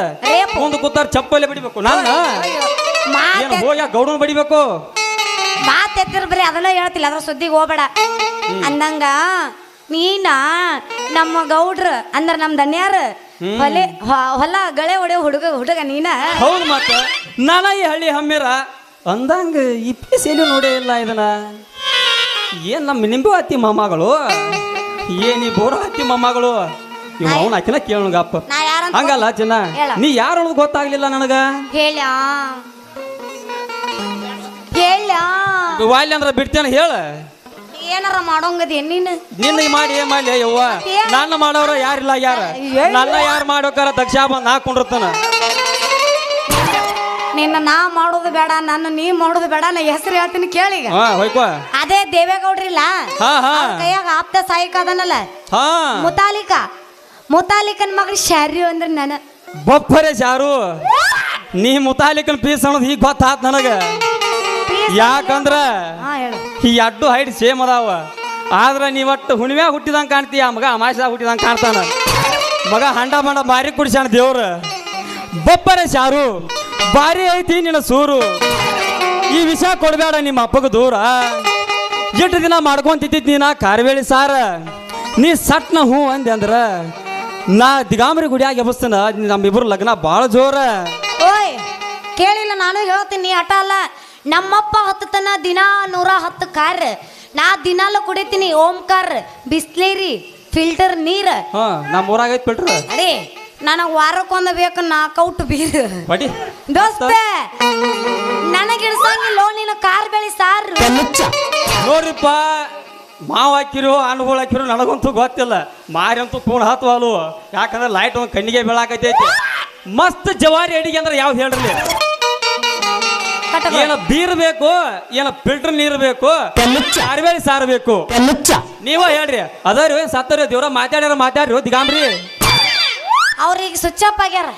ಮುಂದ್ ಕೂತಾರ ಚಪ್ಪಲೆ ಬಡಿಬೇಕು. ನಾನು ಏನ್ ಹೋಗ್ಯಾ ಗೌಡನ್ ಬಡಿಬೇಕು? ಮಾತ್ ಎತ್ತಿರ ಬರೀ ಅದನ್ನ ಹೇಳ್ತಿಲ್ಲ, ಅದ್ರ ಸುದ್ದಿಗೆ ಹೋಗ್ಬೇಡ. ಅಂದಂಗ ನೀನ ನಮ್ಮ ಗೌಡ್ರ ಅಂದ್ರ ನಮ್ ದನ್ಯಾರ ಹೊಲ ಗಳೆ ಹೊಡೆಯೋ ಹುಡುಗ ನೀನ. ಹೌದು ಮತ್ತ ನಾನ ಈ ಹಳ್ಳಿ ಹಮ್ಮಿರ ಅಂದಂಗ ಈ ಪೀಸೆಲ್ಲೂ ನೋಡೇ ಇಲ್ಲ ಇದನ್ನ. ಏನ್ ನಮ್ಮ ನಿಂಬು ಹತ್ತಿ ಮೊಮ್ಮಗಳು, ಏನಿ ಬೋರ ಹತ್ತಿ ಮೊಮ್ಮಗಳು. ಇವ್ ಅವ್ನ ಹಾಕಿನ ಕೇಳಪ್ಪ. ಹಂಗಲ್ಲ ಚಿನ್ನ, ನೀ ಯಾರು ಅನ್ನೋದು ಗೊತ್ತಾಗ್ಲಿಲ್ಲ ನನಗ. ಹೇಳ ವಾಲ್ಯ ಅಂದ್ರ ಬಿಡ್ತೇನೆ ಹೇಳ. ಏನಾರ ಮಾಡೋಂಗದಿ ನೀನು? ನಿನ್ನ ಮಾಡಿ ಏನ್ ಮಾಡ್ಲಿ ಯವ್ವ? ನನ್ನ ಮಾಡೋರ ಯಾರಿಲ್ಲ ಯಾರ? ನನ್ನ ಯಾರು ಮಾಡೋಕಾರ ದಕ್ಷ ಬಂದ್ ಹಾಕೊಂಡಿರ್ತಾನ. ನಿನ್ನ ನಾ ಮಾಡೋದು ಬೇಡ, ನನ್ನ ನೀ ಮಾಡೋದು ಬೇಡ. ನಾ ಹೆಸರು ಹೇಳ್ತೀನಿ ಕೇಳಿಗ. ಹೋಯ್ಕೋ. ಅದೇ ದೇವೇಗೌಡ್ರಿಲ್ಲ ಕೈಯಾಗ ಆಪ್ತ ಸಾಯಿಕ ಅದನ್ನಲ್ಲ ಮುತಾಲಿಕನ್ ಮಗಳು ಶಾರ್ಯು ಅಂದ್ರೆ ನನ್ನ ಬಪ್ಪರೆ ಶಾರು. ನೀ ಮುತಾಲಿಕನ್ ಪೀಸ್ ಅನ್ನೋದು ಈಗ ಗೊತ್ತಾತ್ ನನಗ. ಯಾಕಂದ್ರ ಈ ಅಡ್ಡು ಹೈಟ್ ಸೇಮ್ ಅದಾವ. ಆದ್ರ ನೀ ಒಟ್ಟು ಹುಣ್ಮ್ಯಾಗ ಹುಟ್ಟಿದಂಗ ಕಾಣ್ತೀಯ, ಮಗ ಅಮಾಶದಾಗ ಹುಟ್ಟಿದಂಗ ಕಾಣ್ತಾನ. ಮಗ ಹಂಡ ಬಂಡ ಬಾರಿ ಕುಡಿಸ್ಯಾನ ದೇವ್ರ. ಬಪ್ಪರೆ ಶಾರು ಬಾರಿ ಐತಿ ನಿನ್ನ ಸೂರು. ಈ ವಿಷಯ ಕೊಡ್ಬೇಡ ನಿಮ್ಮ ಅಪ್ಪಗ ದೂರ. ಎಷ್ಟು ದಿನ ಮಾಡ್ಕೊಂತಿದ್ದ ನೀನ ಕಾರ್ವೇಳಿ ಸಾರ. ನೀ ಸಟ್ನ ಹೂ ಅಂದೆ ಅಂದ್ರ ನಾ ದಿಗಾಂಬರಿ ಗುಡಿಯಾಗ ಎಬಸ್ತನ. ನಮ್ಮಿಬ್ರು ಲಗ್ನ ಬಾಳ ಜೋರ. ಓಯ್ ಕೇಳಿಲ್ಲ, ನಾನು ಹೇಳ್ತೀನಿ ಆಟ ಅಲ್ಲ. ನಮ್ಮಪ್ಪ ಹತ್ತತನ ದಿನ 110 ಕಾರ್. ನಾ ದಿನಾಲು ಕುಡಿತೀನಿ ಓಂಕಾರ್, ಬಿಸ್ಲೇರಿ, ಫಿಲ್ಟರ್ ನೀರ್. ನಮ್ಮ ಊರಾಗ ಐತ್ ಫಿಲ್ಟರ್. ಅದೇ ನನಗೆ ವಾರಕ್ಕೊಂದು ಬೇಕು 4 ಔಟ್ ಬೀರ್. ದೋಸ್ತ ನನಗಿಡ್ಸಂಗಿಲ್ಲ ನೀನು ಕಾರ್ ಬೆಳಿ ಸಾರು. ನೋಡ್ರಿಪ್ಪ, ಮಾವು ಹಾಕಿರೋ ಹಣ್ಣುಗಳು ಹಾಕಿರೋ ನನಗಂತೂ ಗೊತ್ತಿಲ್ಲ. ಮಾರಂತೂ ಕೂಣ ಹತ್ವಾಲು. ಯಾಕಂದ್ರೆ ಲೈಟ್ ಒಂದು ಕಣ್ಣಿಗೆ ಬೀಳಾಕೈತಿ. ಮಸ್ತ್ ಜವಾರಿ ಅಡಿಗೆ ಅಂದ್ರೆ ಯಾವ್ದು ಹೇಳ್ರಿ? ಏನ ಬೀರ್ ಬೇಕು, ಏನ ಫಿಲ್ಟರ್ ನೀರು ಬೇಕು, ಕಾರ್ವೇಳಿ ಸಾರು ಬೇಕು. ನೀವ ಹೇಳ್ರಿ. ಅದಾರಿ ಸತ್ತರಿ ದೇವ್ರ ಮಾತಾಡ್ರಿ ದಿಗಾಂಬ್ರಿ. ಅವ್ರಿಗೆ ಸ್ವಿಚ್ ಅಪ್ ಆಗ್ಯಾರ.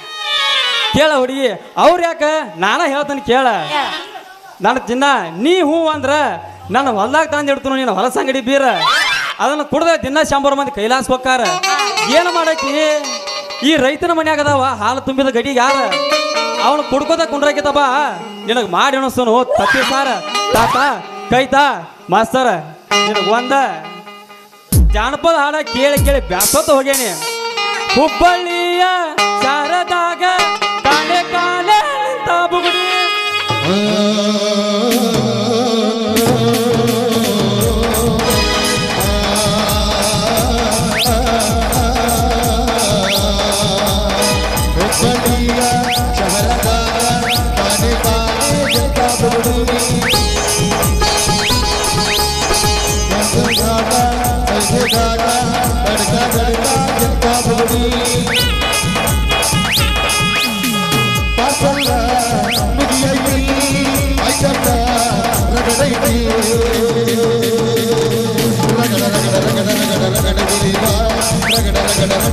ಕೇಳ ಹುಡುಗಿ, ಅವ್ರ ಯಾಕ ನಾನ ಹೇಳ್ತಾನೆ ಕೇಳ. ನನ್ನ ಚಿನ್ನ ನೀ ಹೂ ಅಂದ್ರ ನನ್ನ ಹೊಲ್ದಾಗ ತಂದು ಇಡ್ತು ನೀನು ಹೊಲಸ ಅಂಗಡಿ ಬೀರ. ಅದನ್ನ ಕುಡ್ದ ದಿನ 100 ಮಂದಿ ಕೈಲಾಸ ಹೋಗ್ತಾರ. ಏನು ಮಾಡಾಕಿ? ಈ ರೈತನ ಮನ್ಯಾಗ ಅದಾವ ಹಾಲು ತುಂಬಿದ ಗಡಿ ಯಾರ? ಅವನು ಕುಡ್ಕೋದ ಕುಂಡ್ರಾಕಿತ ಬಾ ನಿನಗೆ ಮಾಡಿ ಅನಿಸ್ತನು ತಪ್ಪಿ ಸಾರ ತಾತ ಕೈತಾ ಮಾಸ್ತರ. ನಿನಗೆ ಒಂದ ಜಾನಪದ ಹಾಡ ಕೇಳಿ ಕೇಳಿ ಬ್ಯಾಸೋತ ಹೋಗೇನಿ. ಹುಬ್ಬಳ್ಳಿಯ ಶಾರದಾಗ ಕಾಲೆ ಕಾಲೆ ಅಂತ ಬುಗುಡಿ. ರಗಡ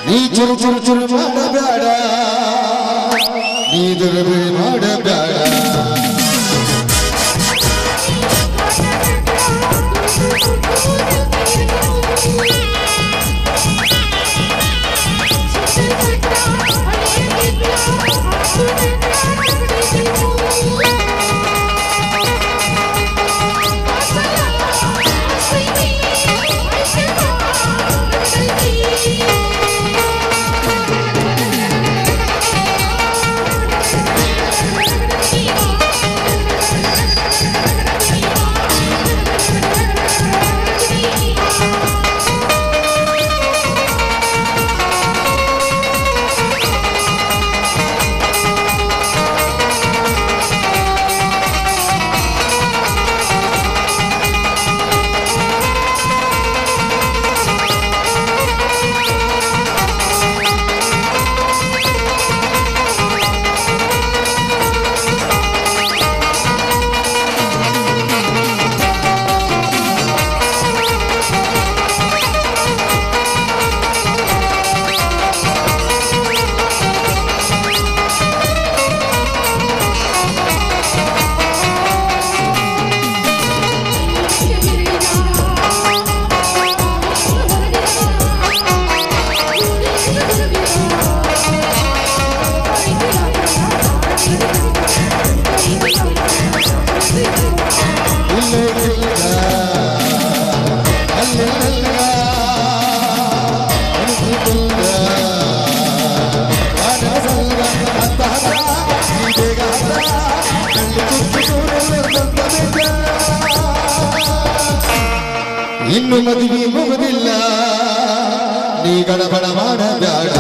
ನೀ ಚುರು ಚುರು ಚುರು ಮಾಡಬೇಡ ನೀ ದುರ್ಬಿ ಮಾಡಬೇಡ ಇನ್ನು ಮದುವೆ ಮುಗುದಿಲ್ಲ ನೀ ಗಡಬಡ ಮಾಡಬೇಡ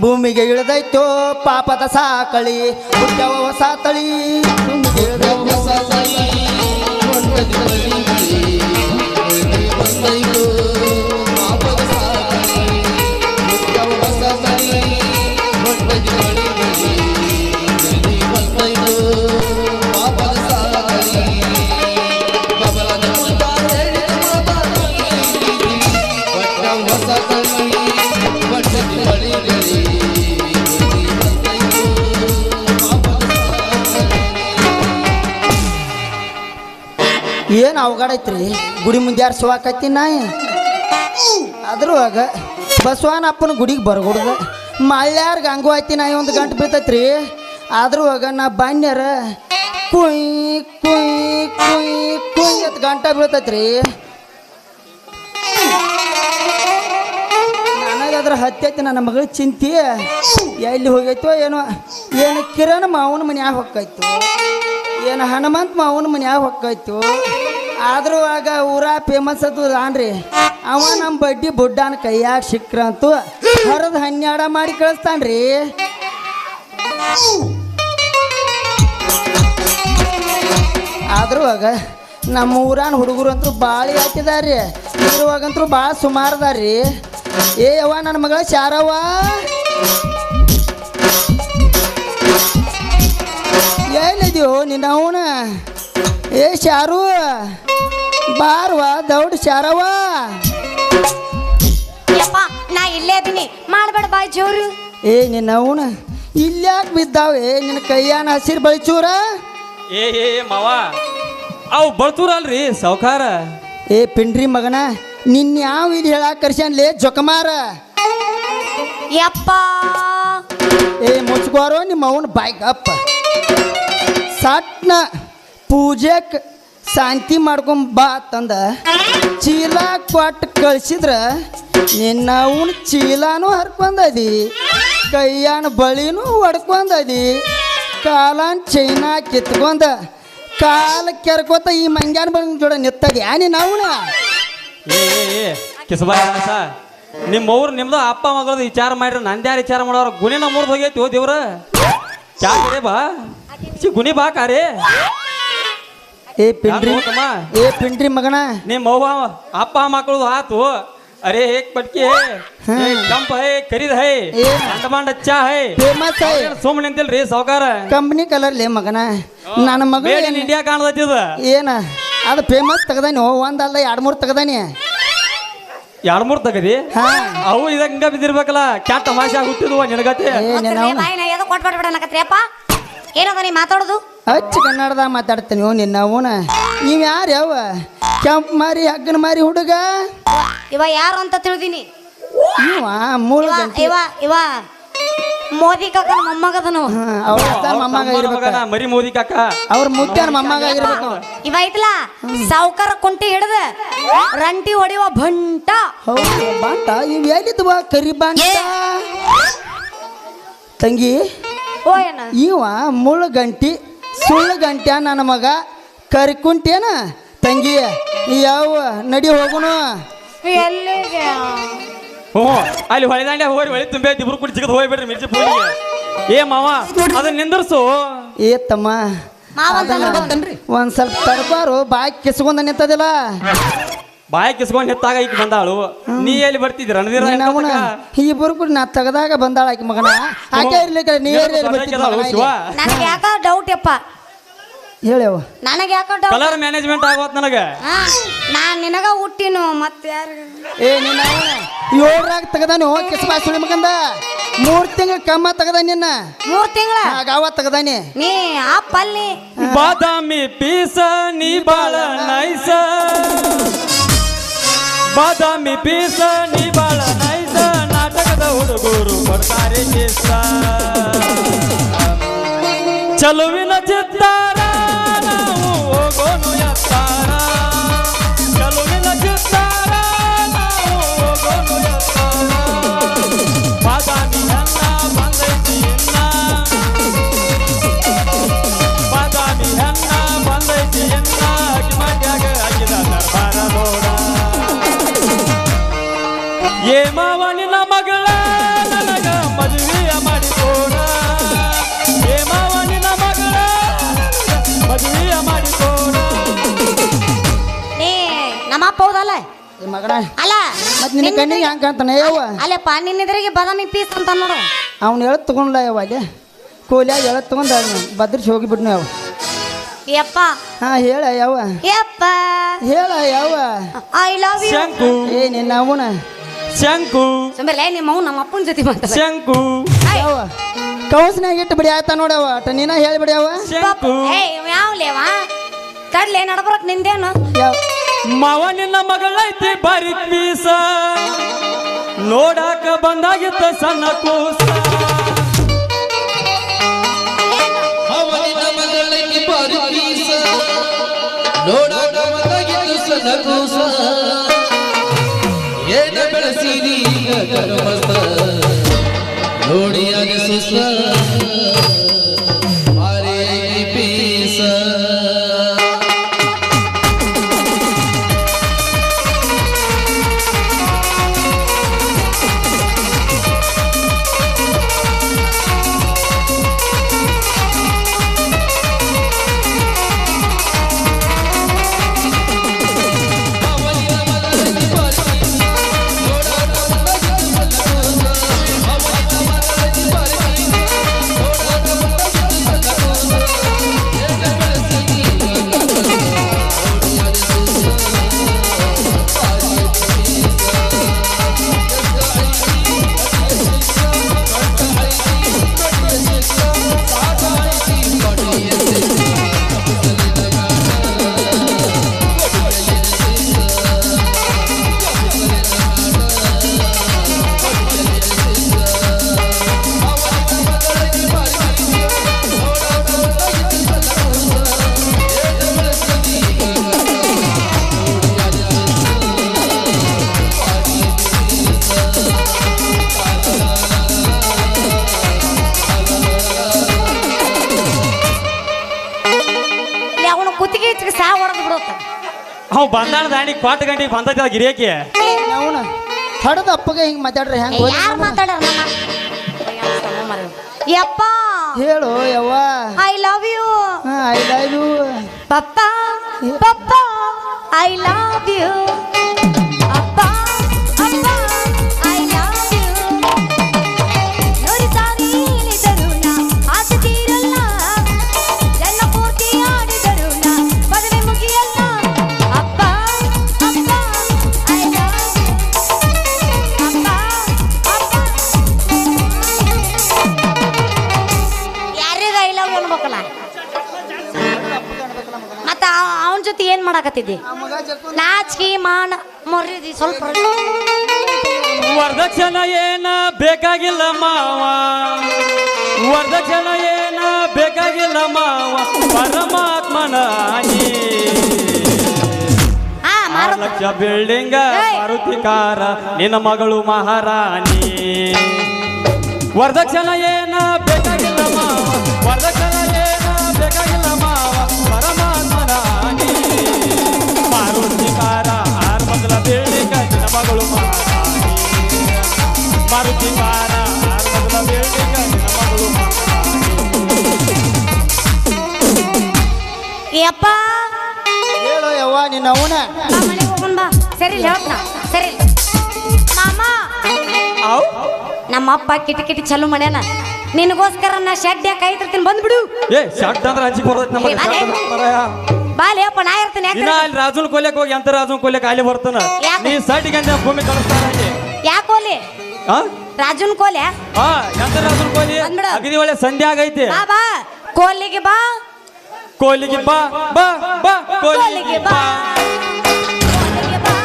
ಭೂಮಿಗೆ ಇಳಿದೈತೋ ಪಾಪದ ಸಾಕಳಿ ಹುಟ್ಟವ ಹೊಸ ತಳಿ ಭೂಮಿಗೆ ಇಳಿದೈತೋ ಏನು ಅವಘಡ ಐತ್ರಿ ಗುಡಿ ಮುಂದೆ ಯಾರು ಶಿವಾಕತ್ತಿ ನಾಯಿ ಅದ್ರೊಳಗ ಬಸವನಪ್ಪನ ಗುಡಿಗೆ ಬರ್ಗೊಡ್ದು ಮಳ್ಳ್ಯಾರ ಗಂಗು ಐತಿ ನಾಯಿ ಒಂದು ಗಂಟೆ ಬೀಳ್ತೈತ್ರಿ ಅದ್ರೊಳಗ ನಾ ಬಾನ್ಯರ ಕುಯ್ ಕುಯ್ ಕುಯ್ ಕುಯ್ ಅಂತ ಗಂಟೆ ಬೀಳ್ತೈತ್ರಿ ನನಗದ್ರ ಹತ್ತೈತಿ ನನ್ನ ಮಗಳ ಚಿಂತೆ ಎಲ್ಲಿ ಹೋಗೈತೋ ಏನೋ ಏನು ಕಿರಣ್ ಮಾವನ ಮನ್ಯಾಗ ಹೊಕ್ಕಾಯ್ತು ಏನು ಹನುಮಂತ ಮಾವನ ಮನ್ಯಾಗ ಹೊಕ್ಕಾಯ್ತು ಆದ್ರೂ ಆಗ ಊರ ಫೇಮಸ್ ಅದು ಅನ್ರಿ ಅವ ನಮ್ಮ ಬಡ್ಡಿ ಬುಡ್ಡನ ಕೈಯಾಗ ಸಿಕ್ರಂತೂ ಹರಿದು 12 ಮಾಡಿ ಕಳಿಸ್ತಾನ್ರಿ ಆದ್ರೂ ಆಗ ನಮ್ಮ ಊರಾನ ಹುಡುಗರು ಅಂತೂ ಭಾಳ ಹಾಕಿದಾರ್ರಿ ಇರುವಾಗಂತೂ ಭಾಳ ಸುಮಾರದಾರ್ರಿ ಏ ಯವ್ವ ನನ್ನ ಮಗಳ ಶಾರವ್ವ ಏನಿದ್ಯೋ ನಿನ್ನ ಅವನ ಏ ಶಾರು ಬಾರ್ವಾ ದೌಡ್ ಶಾರವ್ವ ಯಪ್ಪ ನಾ ಇಲ್ಲೇ ಅದೀನಿ ಮಾಡ್ಬೇಡ ಬಾಯ್ ಜೋರು ಏ ನಿನ್ನ ಅವನ ಇಲ್ಯಾಕೆ ಬಿದ್ದಾವೆ ನಿನ್ನ ಕೈಯಾನ ಹಸಿರು ಬಳಿಚೂರ ಏ ಮಾವ ಅವು ಬಳ್ತೂರಲ್ರಿ ಸಾವ್ಕಾರ ಏ ಪಿಂಡ್ರಿ ಮಗನ ನಿನ್ನ ಯಾವ ಇಲ್ಲಿ ಹೇಳಾಕ ಕರ್ಸ್ಯಾನ್ಲೇ ಜೊಕಮಾರ ಯಪ್ಪ ಏ ಮುಚ್ಕೋರೋ ನಿಮ್ಮ ಅವನ ಬಾಯ್ಗಪ್ಪ ಸಟ್ನ ಪೂಜೆಕ್ ಶಾಂತಿ ಮಾಡ್ಕೊಂಡ್ ಬಾ ತಂದ ಚೀಲ ಕೊಟ್ಟು ಕಳ್ಸಿದ್ರ ನಿನ್ನ ಅವನ ಚೀಲಾನು ಹರ್ಕೊಂಡದಿ ಕೈಯಾನ ಬಳಿನೂ ಹೊಡ್ಕೊಂಡದಿ ಕಾಲನ್ ಚೈನಾ ಕಿತ್ಕೊಂಡ ಕಾಲ ಕೆರ್ಕೋತ ಈ ಮಂಗ್ಯಾನ ಬಳಿ ಜೋಡ ನಿತ್ತದ್ಯಾ ನೀನು ಅವನ ಏ ಕಿಸಬಾಯ ನಿಮ್ಮವ್ರು ನಿಮ್ದು ಅಪ್ಪ ಮಗಳದು ವಿಚಾರ ಮಾಡ್ರಿ ನಂದ್ಯಾರು ವಿಚಾರ ಮಾಡೋರು ಗುಣಿ ನಮ್ಮೂರ್ದು ಹೋಗೈತಿ ಓ ದೇವ್ರ ಕ್ಯಾರೆ ಬಾ ಗುಣಿ ಬಾ ಕಾರೇ ಏ ಪಿಂಡ್ರಿ ಮಗನ ನಿಮ್ಮವ್ವ ಅಪ್ಪ ಮಕ್ಕಳದು ಆತು अरे एक पटकी है कंप है खरीद है अंडमान अच्छा है फेमस है सोम निंತಿಲ್ರಿ ಸಾವ್ಕಾರ ಕಂಪನಿ ಕಲರ್ ಲೇ ಮಗನ ನನ್ನ ಮಗ ಮೇಡ್ ಇನ್ ಇಂಡಿಯಾ ಕಾಣದೈತಿ ಇದು ಏನ ಅದು ಫೇಮಸ್ ತಗದಾನಿ ಒಂದಲ್ಲ 2-3 ತಗದಾನಿ 2-3 ತಗದಿ ಅವು ಇದಾಗ ಹಿಂಗ ಬಿದ್ದಿರ್ಬೇಕಲ್ಲ ಕ್ಯಾ ತಮಾಷೆ ಹುಟ್ಟಿದ್ವು ನಿನಗತ್ತೆ ಬಾಯ್ ನಾ ಏನೋ ಕೊಟ್ಬಿಡ್ಬೇಡ ಅನ್ನಕತ್ರಿಯಪ್ಪ ಏನದ ನೀ ಮಾತಾಡೋದು ಅಚ್ಚ ಕನ್ನಡದಾಗ ಮಾತಾಡ್ತೀನಿ ನಿನ್ನ ಅವನ ನೀವು ಯಾರು ಯಾವ ಕೆಂಪ್ ಮಾರಿ ಹಗ್ಗನ ಮಾರಿ ಹುಡುಗ ಇವ ಯಾರು ಅಂತ ತಿಳಿದೀನಿ ಇವ ಮೂಲ ಇವ ಮೋದಿ ಕಾಕನ ಮೊಮ್ಮಗದನು ಅವ್ರ ಮೊಮ್ಮಗ ಇರ್ಬೇಕು ಮರಿ ಮೋದಿ ಕಾಕ ಅವ್ರ ಮುತ್ಯಾನ ಮೊಮ್ಮಗ ಇರ್ಬೇಕು ಇವ ಐತಲ್ಲ ಸಾವ್ಕಾರ ಕುಂಟಿ ಹಿಡ್ದ ರಂಟಿ ಹೊಡಿವ ಭಂಟ ಹೌದು ಬಾಂಟ ಇವ್ ಎಲ್ಲಿದ್ವ ಕರಿ ಬಾಂಟ ತಂಗಿ ಓ ಏನ ಇವ ಮುಳ್ಳು ಗಂಟಿ ಸುಳ್ಳು ಗಂಟ್ಯ ನನ್ನ ಮಗ ಕರಿಕುಂಟೇನ ತಂಗಿ ಯಾವ ನಡಿ ಹೋಗುನು ಎಲ್ಲಿಗೆ ಹ್ಞೂ ಅಲ್ಲಿ ಹೊಳೆದಾಂಡ್ಯ ಹೋಗಿ ಹೊಳಿ ತುಂಬೆ ಇಬ್ರು ಕೂಡ ಚಿಕ್ಕದ ಹೋಗ್ಬಿಡ್ರಿ ಮಿರ್ಚಿ ಪೂಲಿಗೆ ಏ ಮಾವ ಅದನ್ನ ನಿಂದರ್ಸು ಏ ತಮ್ಮ ಒಂದ್ ಸ್ವಲ್ಪ ತಡ್ಬಾರು ಬಾಯಿ ಕಿಸ್ಕೊಂಡ ನಿಂತದಿಲ್ಲ ಬಾಯಿ ಕಿಸ್ಕೊಂಡು ಹೆತ್ತಾಗ ಈಗ ಬಂದಾಳು ನೀ ಎಲ್ಲಿ ಬರ್ತಿದ್ರ ಇಬ್ಬರು ಕೂಡ ನಾ ತೆಗದಾಗ ಬಂದಾಳ ಆಕಿ ಮಗನ ಆಕೆ ಇರ್ಲಿಕ್ಕೆ ನನಗೆ ಯಾಕ ಡೌಟ್ ಯಪ್ಪ ಹೇಳವ ನನಗೆ ಯಾಕ ಡೌಟ್ ಕಲರ್ ಮ್ಯಾನೇಜ್ಮೆಂಟ್ ಆಗೋತ್ ನನಗೆ ನಾನ್ ನಿನಗ ಹುಟ್ಟಿನು ಮತ್ತೆ ಯಾರು ಏ ನಿನ್ನ 7ರಾಗ ತೆಗದಾನಿ ಹೋಗಿ ಕಿಸ್ಬಾ ಸುಳಿ ಮಗಂದ 3 ತಿಂಗಳು ಕಮ್ಮ ತೆಗದ ನಿನ್ನ 3 ತಿಂಗಳ ಗಾವ ತೆಗದಾನಿ ನೀ ಆ ಪಲ್ಲಿ ಬಾದಾಮಿ ಪೀಸ ನೀ ಬಾಳ ನೈಸ ಬಾದಾಮಿ ಪೀಸ ನೀ ಬಾಳ ನೈಸ ನಾಟಕದ ಹುಡುಗರು ಕೊಡ್ತಾರೆ ಕೇಸ ಚಲುವಿನ ಚಿತ್ತಾರ ನಾವು ಹೋಗೋನು ಎತ್ತಾರ ಚಲುವಿನ ಚಿತ್ತಾರ ನಾವು ಹೋಗೋನು ಎತ್ತಾರ ಬಾದಾಮಿ ಅನ್ನ ಬಂದೈತಿ ಎನ್ನ ಬಾದಾಮಿ ಅನ್ನ ಬಂದೈತಿ ಎನ್ನ ಅಗಿಮಾಟ್ಯಾಗ ಹಾಕಿದ ದರ್ಬಾರ ನೋಡ ಏ ಮಾವ ನಿನ್ನ ಮಗಳ ನನಗ ಮದುವೆ ನಮ್ಮಪ್ಪ ಹೌದಲ್ಲ ಏ ಮಗನ ಅಲ್ಲ ಮತ್ ನಿನ್ನ ಕಣ್ಣಿಗೆ ಹಂಗೆ ಕಾಣ್ತಾನೆ ಯವ್ವ ಅಲ್ಲಪ್ಪ ನಿನ್ನೆದ್ರಿಗೆ ಬಾದಾಮಿ ಪೀಸ್ ಅಂತ ನೋಡು ಅವ್ನು ಹೇಳತ್ ತಗೊಂಡ್ಲ ಯವ್ವ ಅಲ್ಲಿ ಕೋಲಿಯಾಗ ಹೇಳತ್ ತಗೊಂಡ ಬದ್ರಿಸಿ ಹೋಗಿಬಿಟ್ನು ಯಾವ ಯಪ್ಪ ಹಾ ಹೇಳ ಯವ್ವ ಯಪ್ಪ ಹೇಳ ಯವ್ವ ಐ ಲವ್ ಯು ಶಂಕು ಏ ನಿನ್ನ ಅವನ ಶಂಕು ಸುಮ್ಮನೆ ನಿಮ್ಮ ಅವ್ನು ನಮ್ಮ ಅಪ್ಪನ ಜೊತೆ ಮಾತಾಡ ಶಂಕು ಯವ್ವ ಕೌಸ್ನಾಗ ಇಟ್ಟು ಬಿಡಿ ಆಯ್ತಾ ನೋಡವ ಅಟ ನೀನ ಹೇಳಿಬಿಡಿ ಯವ್ವ ಶಂಕು ಯಾವ್ಲೇವಾ ತಡ್ಲೆ ನಡ್ಬರಕ್ ನಿಂದೇನು ಯಾವ ಮಾವ ನಿನ್ನ ಮಗಳೈತಿ ಬಾರಿ ಪೀಸ ನೋಡಾಕ ಬಂದಾಗಿತ್ತ ಸಣ್ಣ ಕೂಸ ಅವನಿನ ಮಗಳಿಗೆ ಬಾರಿ ಪೀಸ ನೋಡೋಣ ಮನಗಿದ್ದು ಸಣ್ಣ ಕೂಸ ಏನ ಬೆಳೆಸಿರಿ ಕರ್ಮಸ್ತ ನೋಡಿ ಅದು ಸುಸ್ತ ಬಾರಿ ಪೀಸ ಸಾ ಹೊಡೆದು ಬಿಡುತ್ತ ಅವ್ ಬಂದಾಣ ದಾಣಿ ಕ್ವಾಟ್ ಗಂಟೆಗೆ ಬಂದೈತೆ ಗಿರಿಯಕ್ಕೆ ಅವನ ಹಡದ ಅಪ್ಪಗೆ ಹಿಂಗೆ ಮಾತಾಡ್ರಿ ಹೆಂಗೆ ಯಾರು ಮಾತಾಡ್ಯಾರ ಯಪ್ಪ ಹೇಳು ಯವ್ವ ಐ ಲವ್ ಯು ಹಾ ಐ ಲವ್ ಯು ಪಪ್ಪ ಪಪ್ಪ ಐ ಲವ್ ಯು ಅಪ್ಪ ಅಪ್ಪ ಐ ಲವ್ ಯು ನೋಡಿ ಸಾಗಿಲಿದರು ನಾ ಆಸೆ ತೀರಲ್ಲ ಜನ್ಮ ಪೂರ್ತಿ ಆಡಿದರು ನಾ ಪದವಿ ಮುಗಿಯಲ್ಲ ಅಪ್ಪ ಅಪ್ಪ ಐ ಲವ್ ಯು ಅಪ್ಪ ಅಪ್ಪ ಯಾರಿಗೆ ಐ ಲವ್ ಯು ಅನ್ಬೇಕಲ್ಲ ಮತ್ತ ಅವನ ಜೊತೆ ಏನ್ ಮಾಡಾಕತ್ತಿದ್ದಿ ನಾಚಿಕೆ ಮಾನ ಮೊರ್ರಿದಿ ಸ್ವಲ್ಪ ವರದಕ್ಷಿಣ ಏನ ಬೇಕಾಗಿಲ್ಲ ಮಾವ ವರದಕ್ಷಿಣ ಏನ ಬೇಕಾಗಿಲ್ಲ ಮಾವ ಪರಮಾತ್ಮನ ನೀ 6 ಲಕ್ಷ ಬಿಲ್ಡಿಂಗ್ ಮಾರುತಿ ಕಾರ ನಿನ್ನ ಮಗಳು ಮಹಾರಾಣಿ ವರದಕ್ಷಿಣ ಏನ ಬೇಕಾಗಿಲ್ಲ ಮಾವ ವರದಕ್ಷಿಣ ಏನ ಬೇಕಾಗಿಲ್ಲ ಮಾವ ಪರಮಾತ್ಮನ ನೀ ಮಾರುತಿ ಕಾರ 6 ಮಕ್ಕಳ ಬಿಲ್ಡಿಂಗ್ ನಿನ್ನ ಮಗಳು ಮಹಾರಾಣಿ ಮಾರುತಿ ಕಾರ 6 ಮಕ್ಕಳ ಬಿಲ್ಡಿಂಗ್ ನಿನ್ನ ಮಗಳು ಯಪ್ಪ ಹೇಳು ಯವ್ವ ನಿನ್ನ ಅವನ ಬಾ ಮನೆಗೆ ಹೋಗೋಣ ಬಾ ಸರಿ ಹೇಳ್ತ ಸರಿ ಮಾಮ ಅವ್ ನಮ್ಮ ಅಪ್ಪ ಕಿಟಿ ಚಲು ಮಾಡ್ಯಾನ ನಿನಗೋಸ್ಕರ ನಾ ಶೆಡ್ ಕಾಯ್ತಿರ್ತೀನಿ ಬಂದ್ಬಿಡು ಏ ಶಾರ್ಟ್ ಅಂದ್ರೆ ಅಂಜಿ ಬರ್ತೈತಿ ನಮಗೆ ಬಾಲಿ ಅಪ್ಪ ನಾ ಇರ್ತೀನಿ ದಿನ ಅಲ್ಲಿ ರಾಜುನ್ ಕೊಲೆಕ್ ಹೋಗಿ ಎಂತ ರಾಜುನ್ ಕೊಲೆಕ್ ಅಲ್ಲಿ ಬರ್ತಾನ ಯಾಕೆ? ನೀ ಸೈಟಿಗೆ ಅಂತ ಭೂಮಿ ಕಳಿಸ್ತಾನೆ ಯಾಕೋಲಿ ರಾಜುನ್ ಕೋಲೆ ಹಾ ಎಂತ ರಾಜುನ್ ಕೊಲಿ ಬಂದ್ಬಿಡು. ಅಗದಿ ಒಳ್ಳೆ ಸಂಧ್ಯಾ ಆಗೈತಿ ಬಾ ಬಾ ಕೋಲಿಗೆ ಬಾ ಕೊಲಿಗೆ ಬಾ ಬಾ ಬಾ ಕೋಲಿಗೆ ಬಾ ಕೋಲಿಗೆ ಬಾ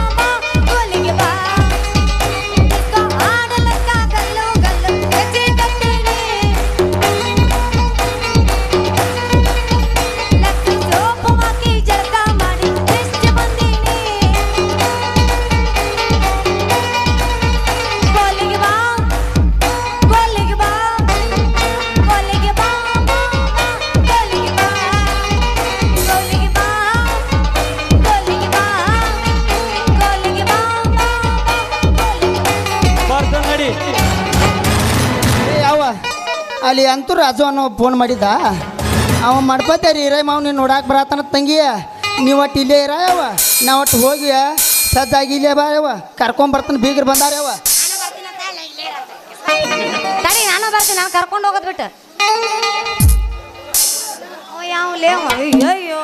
ಬಾ, ಕೋಲಿಗೆ ಬಾ ಇಸ್ಕೊ ಆಡಲಕ್ಕ ಗಲ್ಲು ಗಲ್ಲು ಹೆಜ್ಜೆ ಕಟ್ಟೇನಿ ಲಕ್ಕಿ ಸೋಪು ಹಾಕಿ ಜಳಕ ಮಾಡಿ ಬೆಚ್ಚ ಬಂದೀನಿ ಕೋಲಿಗೆ ಬಾ ಕೋಲಿಗೆ ಬಾ ಕೋಲಿಗೆ ಬಾ ಕೋಲಿಗೆ ಬಾ ಕೋಲಿಗೆ ಬಾ ಕೋಲಿಗೆ ಬಾ ಕೋಲಿಗೆ ಬಾ ಬರ್ತಾನ ನಡಿ ಏ ಯವ್ವ ಅಲ್ಲಿ ಅಂತೂ ರಾಜು ಅನ್ನೋ ಫೋನ್ ಮಾಡಿದ್ದ ಅವ ಮಾಡ್ಕೋತೇರಿ ರೈ ಮಾವ್ ನೀನು ನೋಡಾಕ್ ಬರತ್ತಾನ ತಂಗಿ ನೀವು ಒಟ್ಟು ಇಲ್ಲೇ ಇರ ಯಾವ ನಾ ಒಟ್ಟು ಹೋಗಿ ಸಜ್ಜಾಗಿ ಇಲ್ಲೇ ಬಾ ಯಾವ ಕರ್ಕೊಂಬರ್ತಾನೆ ಬೀಗರು ಬಂದಾರ ಯಾವ ತಡಿ ನಾನು ಬರ್ತೀನಿ ನಾನು ಕರ್ಕೊಂಡು ಹೋಗೋದು ಬಿಟ್ಟು ಯಾವ ಲೇವ ಅಯ್ಯೋ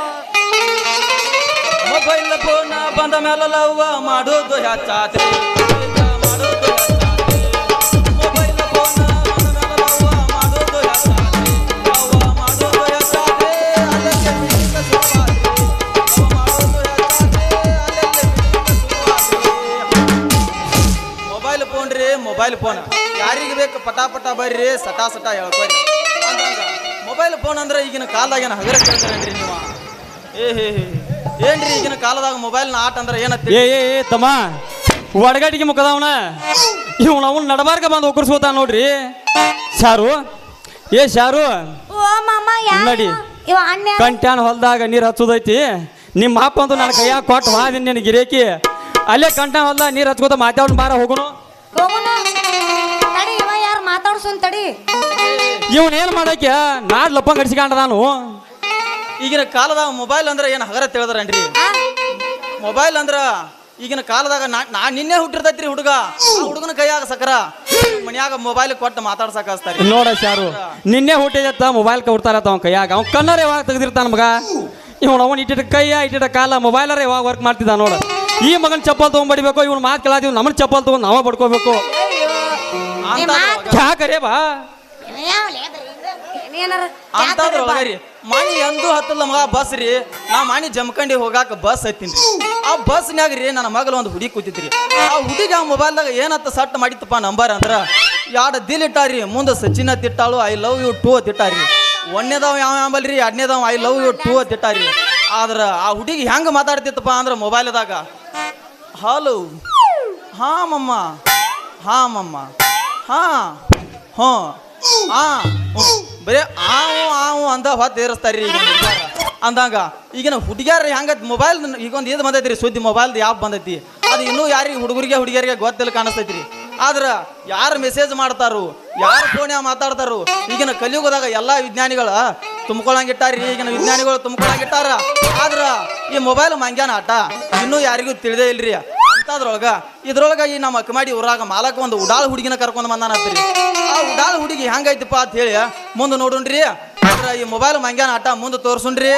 ಮೊಬೈಲ್ ಫೋನ್ ಬಂದ ಮೇಲೆ ಲವ್ವ ಮಾಡೋದು ಹೆಚ್ಚಾತ್ರಿ ಮಾಡೋದು ಮೊಬೈಲ್ ಫೋನ್ ಬಂದ ಮೇಲೆ ಲವ್ವ ಮಾಡೋದು ಹೆಚ್ಚಾತ್ರಿ ಲವ್ವ ಮಾಡೋದು ಹೆಚ್ಚಾತ್ರಿ ಅಲ್ಲೇ ಬಿಡಿಕ ಶುರುವಾತ್ರಿ ಲವ್ವ ಮಾಡೋದು ಹೆಚ್ಚಾತ್ರಿ ಅಲ್ಲೇ ಬಿಡಿಕ ಶುರುವಾತ್ರಿ ಮೊಬೈಲ್ ಫೋನ್ ರೀ ಮೊಬೈಲ್ ಫೋನ್ ಯಾರಿಗೆ ಬೇಕು ಪಟಾಪಟ ಬರ್ರಿ ಸಟಾ ಸಟಾ ಹೇಳ್ಕೊರಿ ಅಂದಂಗ ಮೊಬೈಲ್ ಫೋನ್ ಅಂದ್ರೆ ಈಗಿನ ಕಾಲದಾಗ ಏನು ಹಗರ ಕೇಳ್ತಾರೇನ್ರಿ ನೀವು ಏನ್ರಿ ಈಗಿನ ಕಾಲದಾಗ ಮೊಬೈಲ್ನ ಆಟ ಅಂದ್ರೆ ಏನಂತ ಏ ತಮ್ಮ ಒಡಗಟ್ಟಿಗೆ ಮುಖದವನ ಇವನು ಅವನು ನಡಬಾರ್ಕ ಬಂದು ಒಕ್ಕರ್ಸ್ಕೋತ ನೋಡ್ರಿ ಶಾರು ಶಾರು ಓ ಮಾಮ ನಡಿ ಇವ ಅಣ್ಣ ಕಂಟ್ಯಾನ ಹೊಲ್ದಾಗ ನೀರು ಹಚ್ಚೋದೈತಿ ನಿಮ್ಮ ಅಪ್ಪ ಅಂತೂ ನನ್ನ ಕೈಯಾಗ ಕೊಟ್ಟು ಹಾದಿನ ನಿನ್ನ ಗಿರೇಕಿ ಅಲ್ಲೇ ಕಂಟ್ಯಾನ ಹೊಲ್ದಾಗ ನೀರು ಹಚ್ಕೋತ ಮಾತಾಡೋಣ ಬಾರ ಹೋಗೋಣ ಹೋಗೋಣ ತಡಿ ಇವ ಯಾರು ಮಾತಾಡ್ಸೋನ್ ತಡಿ ಇವನೇನು ಮಾಡಕ್ಕೆ ನಾಡ್ ಲಪ್ಪಂಗ್ ಅಡಿಸ್ಕೊಂಡ ನಾನು ಈಗಿನ ಕಾಲದಾಗ ಮೊಬೈಲ್ ಅಂದ್ರೆ ಏನು ಹಗರ ತಿಳಿದ್ರನ್ರಿ ಮೊಬೈಲ್ ಅಂದ್ರ ಈಗಿನ ಕಾಲದಾಗ ನಾ ನಿನ್ನೆ ಹುಟ್ಟಿರ್ತೈತ್ರಿ ಹುಡುಗ ಹುಡುಗನ ಕೈಯಾಗ ಸಕರ ಮನ್ಯಾಗ ಮೊಬೈಲ್ ಕೊಟ್ಟು ಮಾತಾಡ್ಸಕ್ ಹಚ್ತಾರೆ ನೋಡ ಶಾರು ನಿನ್ನೆ ಹುಟ್ಟಿದತ್ತ ಮೊಬೈಲ್ ಕೊಡ್ತಾರತ್ತ ಅವ್ನ ಕೈಯಾಗ ಅವ್ನ ಕಣ್ಣರ ಯಾವಾಗ ತೆಗೆದಿರ್ತಾನ ಮಗ ಇವನು ಅವನು ಇಟ್ಟಿಟ್ಟ ಕೈಯ ಇಟ್ಟಿಟ್ಟ ಕಾಲ ಮೊಬೈಲರ ಯಾವಾಗ ವರ್ಕ್ ಮಾಡ್ತಿದ್ದ ನೋಡ ಈ ಮಗನ ಚಪ್ಪಲ್ ತಗೊಂಡ್ಬಡಿಬೇಕು ಇವನು ಮಾತು ಕೇಳಾತೀವಿ ನಮ್ಮನ್ನ ಚಪ್ಪಲ್ ತಗೊಂಡು ನಾವ ಬಡ್ಕೋಬೇಕು ಯಾಕರೇ ಬಾ ಅಂತದ್ರೊಳಗರಿ ಮಾಣಿ ಎಂದೂ ಹತ್ತಲ್ಲ ಮಗ ಬಸ್ ರೀ ನಾ ಮಾಣಿ ಜಮಖಂಡಿ ಹೋಗಾಕ ಬಸ್ ಹತ್ತೀನಿ ಆ ಬಸ್ನ್ಯಾಗ ರೀ ನನ್ನ ಮಗಲು ಒಂದು ಹುಡುಗಿ ಕೂತಿದ್ರಿ ಆ ಹುಡುಗಿ ಆ ಮೊಬೈಲ್ದಾಗ ಏನತ್ತ ಸಟ್ ಮಾಡಿತ್ತಪ್ಪ ನಂಬರ್ ಅಂದ್ರ ಎರಡು ದಿಲ್ ಇಟ್ಟಾರಿ ಮುಂದೆ Sachin ತಿಟ್ಟಾಳು I love you two ತಿಟ್ಟಾರಿ ಒಂದನೇದವ ಯಾವ ಅಂಬಲ್ರಿ ಎರಡನೇದವ ಐ ಲವ್ ಯು ಟೂ ತಿಟ್ಟಾರಿ ಆದ್ರ ಆ ಹುಡುಗಿ ಹೆಂಗ ಮಾತಾಡ್ತಿತ್ತಪ್ಪ ಅಂದ್ರ ಮೊಬೈಲ್ದಾಗ ಹಲೋ ಹಾ ಮಮ್ಮ ಹಾ ಮಮ್ಮ ಹಾ ಹ್ಞೂ ಬರೇ ಆವು ಅಂತ ಹೊತ್ತು ಏರಿಸ್ತಾರ್ರಿ ಈಗ ಅಂದಂಗ ಈಗಿನ ಹುಡುಗಿಯರ್ ಹೆಂಗ ಮೊಬೈಲ್ ಈಗೊಂದು ಇದು ಬಂದೈತ್ರಿ ಸುದ್ದಿ ಮೊಬೈಲ್ದು ಯಾಪ್ ಬಂದೈತಿ ಅದು ಇನ್ನೂ ಯಾರಿಗೆ ಹುಡುಗರಿಗೆ ಗೊತ್ತಿಲ್ಲ ಕಾಣಿಸ್ತೈತ್ರಿ ಆದ್ರ ಯಾರು ಮೆಸೇಜ್ ಮಾಡ್ತಾರು ಯಾರು ಫೋನ್ಯಾಗ ಮಾತಾಡ್ತಾರು ಈಗಿನ ಕಲಿಯುಗದಾಗ ಎಲ್ಲಾ ವಿಜ್ಞಾನಿಗಳ ತುಂಬ್ಕೊಳಂಗಿಟ್ಟಾರಿ ಈಗಿನ ವಿಜ್ಞಾನಿಗಳು ತುಂಬ್ಕೊಳಂಗಿಟ್ಟಾರ ಆದ್ರ ಈ ಮೊಬೈಲ್ ಮಂಗ್ಯಾನ ಆಟ ಇನ್ನೂ ಯಾರಿಗೂ ತಿಳಿದೇ ಇಲ್ರಿ ಅಂತದ್ರೊಳಗ ಇದ್ರೊಳಗ ಈ ನಮ್ಮ ಅಕ್ಕಮಾಡಿ ಊರಾಗ ಮಾಲಕ ಒಂದು ಉಡಾಳ ಹುಡುಗಿನ ಕರ್ಕೊಂಡ್ ಬಂದಾನತ್ರಿ ಆ ಉಡಾಳ ಹುಡುಗಿ ಹೆಂಗೈತಿಪ್ಪ ಅಂತ ಹೇಳಿ ಮುಂದೆ ನೋಡುಣ್ರಿ ಆದ್ರ ಈ ಮೊಬೈಲ್ ಮಂಗ್ಯಾನ ಆಟ ಮುಂದೆ ತೋರ್ಸುಣ್ರಿ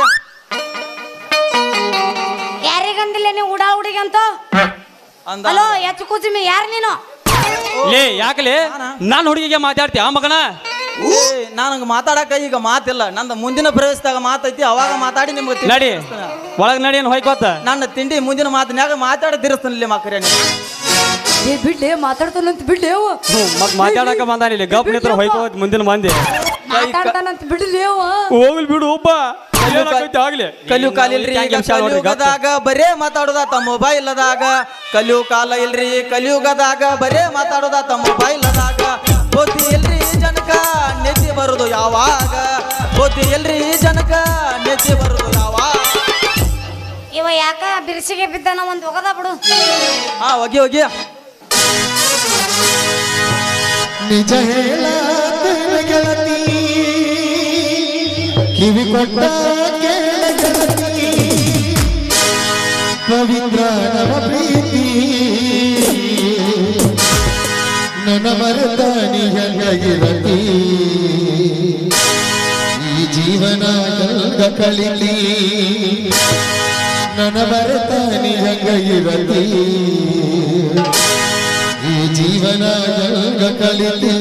ಯಾರಿಗಂದಿಲ್ಲ ನೀವು ಉಡಾ ಹುಡುಗಿ ಅಂತ ಹಲೋ ಎಚ್ಚು ಕೂಚಿಮಿ ಯಾರು ನೀನು ಲೇ ಯಾಕಲೇ ನಾನು ಹುಡುಗಿಗೆ ಮಾತಾಡ್ತೀಯ ಆ ಮಗನ ನನಗೆ ಮಾತಾಡಕ ಈಗ ಮಾತಿಲ್ಲ ನಂದು ಮುಂದಿನ ಪ್ರವೇಶದಾಗ ಮಾತೈತಿ ಅವಾಗ ಮಾತಾಡಿ ನಿಮ್ಗೆ ನಡಿ ಒಳಗ್ ನಡಿ ಏನು ಹೊಯ್ಕೋತ ನನ್ನ ತಿಂಡಿ ಮುಂದಿನ ಮಾತಿನಾಗ ಮಾತಾಡಿ ತಿರ್ಸ್ತಾನಿಲ್ಲ ಮಕ್ಕರೇ ಬಿಡ್ಲಿ ಮಾತಾಡ್ತಾನಂತ ಬಿಡ್ಲಿ ಮಾತಾಡಕ ಬಂದಾನಿಲ್ಲ ಗಪ್ ನಿತ್ರ ಹೊಯ್ಕೋತ್ ಮುಂದಿನ ಮಂದಿ ಮಾತಾಡ್ತಾನಂತ ಬಿಡ್ಲಿ ಹೋಗ್ಲಿ ಬಿಡು ಒಬ್ಬ ಆಗ್ಲಿ ಕಲಿಯು ಕಾಲ ಇಲ್ರಿ ಕಲಿಯುಗದಾಗ ಬರೇ ಮಾತಾಡೋದಾತ ಮೊಬೈಲ್ ಅದಾಗ ಕಲಿಯು ಕಾಲ ಇಲ್ರಿ ಕಲಿಯುಗದಾಗ ಬರೇ ಮಾತಾಡೋದಾತ ಮೊಬೈಲ್ ಅದಾಗ ಬುದ್ಧಿ ಇಲ್ರಿ ಜನಕ ನೆತ್ತಿ ಬರುದು ಯಾವಾಗ ಬುದ್ಧಿ ಇಲ್ರಿ ಜನಕ ನೆತ್ತಿ ಬರುದು ಯಾವಾಗ ಇವ ಯಾಕ ಬಿರ್ಸಿಗೆ ಬಿದ್ದಾನ ಒಂದ್ ಹೋಗದ ಬಿಡು ಹೋಗಿ ಹೋಗಿ ನಿಜ ಹೇಳ ಗೆಳತಿ ಕಿವಿ ಕೊಟ್ಟ ಕೇಳ ಗೆಳತಿ ಪವಿತ್ರ ನವ ಪ್ರೀತಿ ನನ್ನ ಮರೆತ ನೀ ಹೆಂಗಿರತಿ ಈ ಜೀವನ ಗಲ್ಗ ಕಳಿಲಿ ನನ್ನ ಮರೆತ ನೀ ಹೆಂಗಿರತಿ ಈ ಜೀವನ ಗಲ್ಗ ಕಳಿಲಿ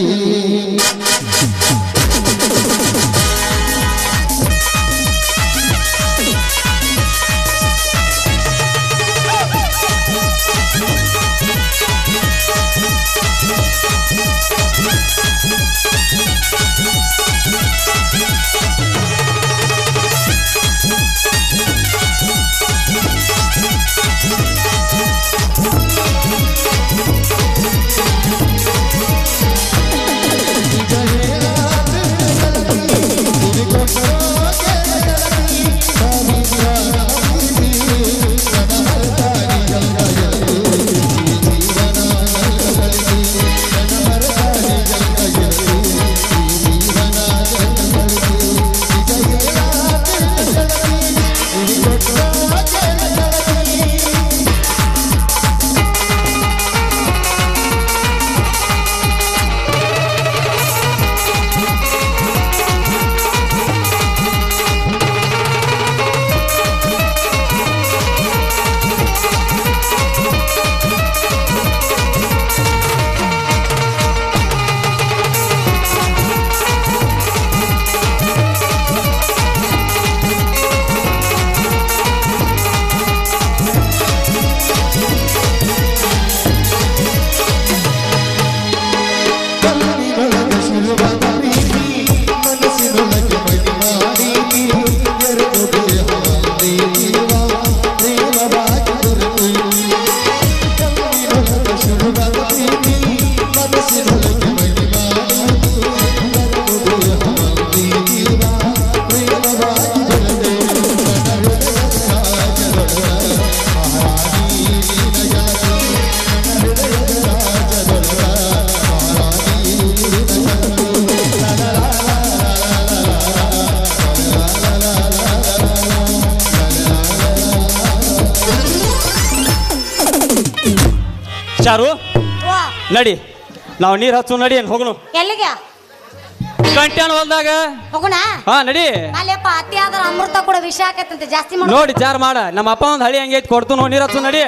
ಕಣ್ಣಿನೊಳಗ ಶುರುವಾದ ಪ್ರೀತಿ ಮನಸ್ಸಿನೊಳಗೆ ಮಹಿಮಾಡುವುದು ಬರುವುದು ಹಮಂದಿ ಜೀವ ಪ್ರೇಮವಾಗಿ ಬರದೆ ನನ್ನ ಹೃದಯದ ರಾಜದೊಡಲ ಮಹಾರಾಣಿ ನಿನ್ನ ಗೆಳತಿ ನನ್ನ ಹೃದಯದ ರಾಜದೊಡಲ ಮಹಾರಾಣಿ ನಿನ್ನ ಗೆಳತಿ ಚಾರು ವಾ ನಡಿ ನಾವು ನೀರು ಹಚ್ಚು ನಡಿ ಏನು ಹೋಗೋಣ ಎಲ್ಲಿಗೆ ಗಂಟೆನ ಹೊಲ್ದಾಗ ಹೋಗೋಣ ಹಾ ನಡಿ ಅಲ್ಲಪ್ಪ ಅತಿ ಆದ್ರ ಅಮೃತ ಕೂಡ ವಿಷ ಆಕತ್ತಂತೆ ಜಾಸ್ತಿ ಮಾಡು ನೋಡಿ ಚಾರ್ ಮಾಡ ನಮ್ಮ ಅಪ್ಪ ಒಂದು ಹಳಿ ಹಂಗೈತಿ ಕೊಡ್ತು ನೋಡಿ ನೀರು ಹಚ್ಚು ನಡಿ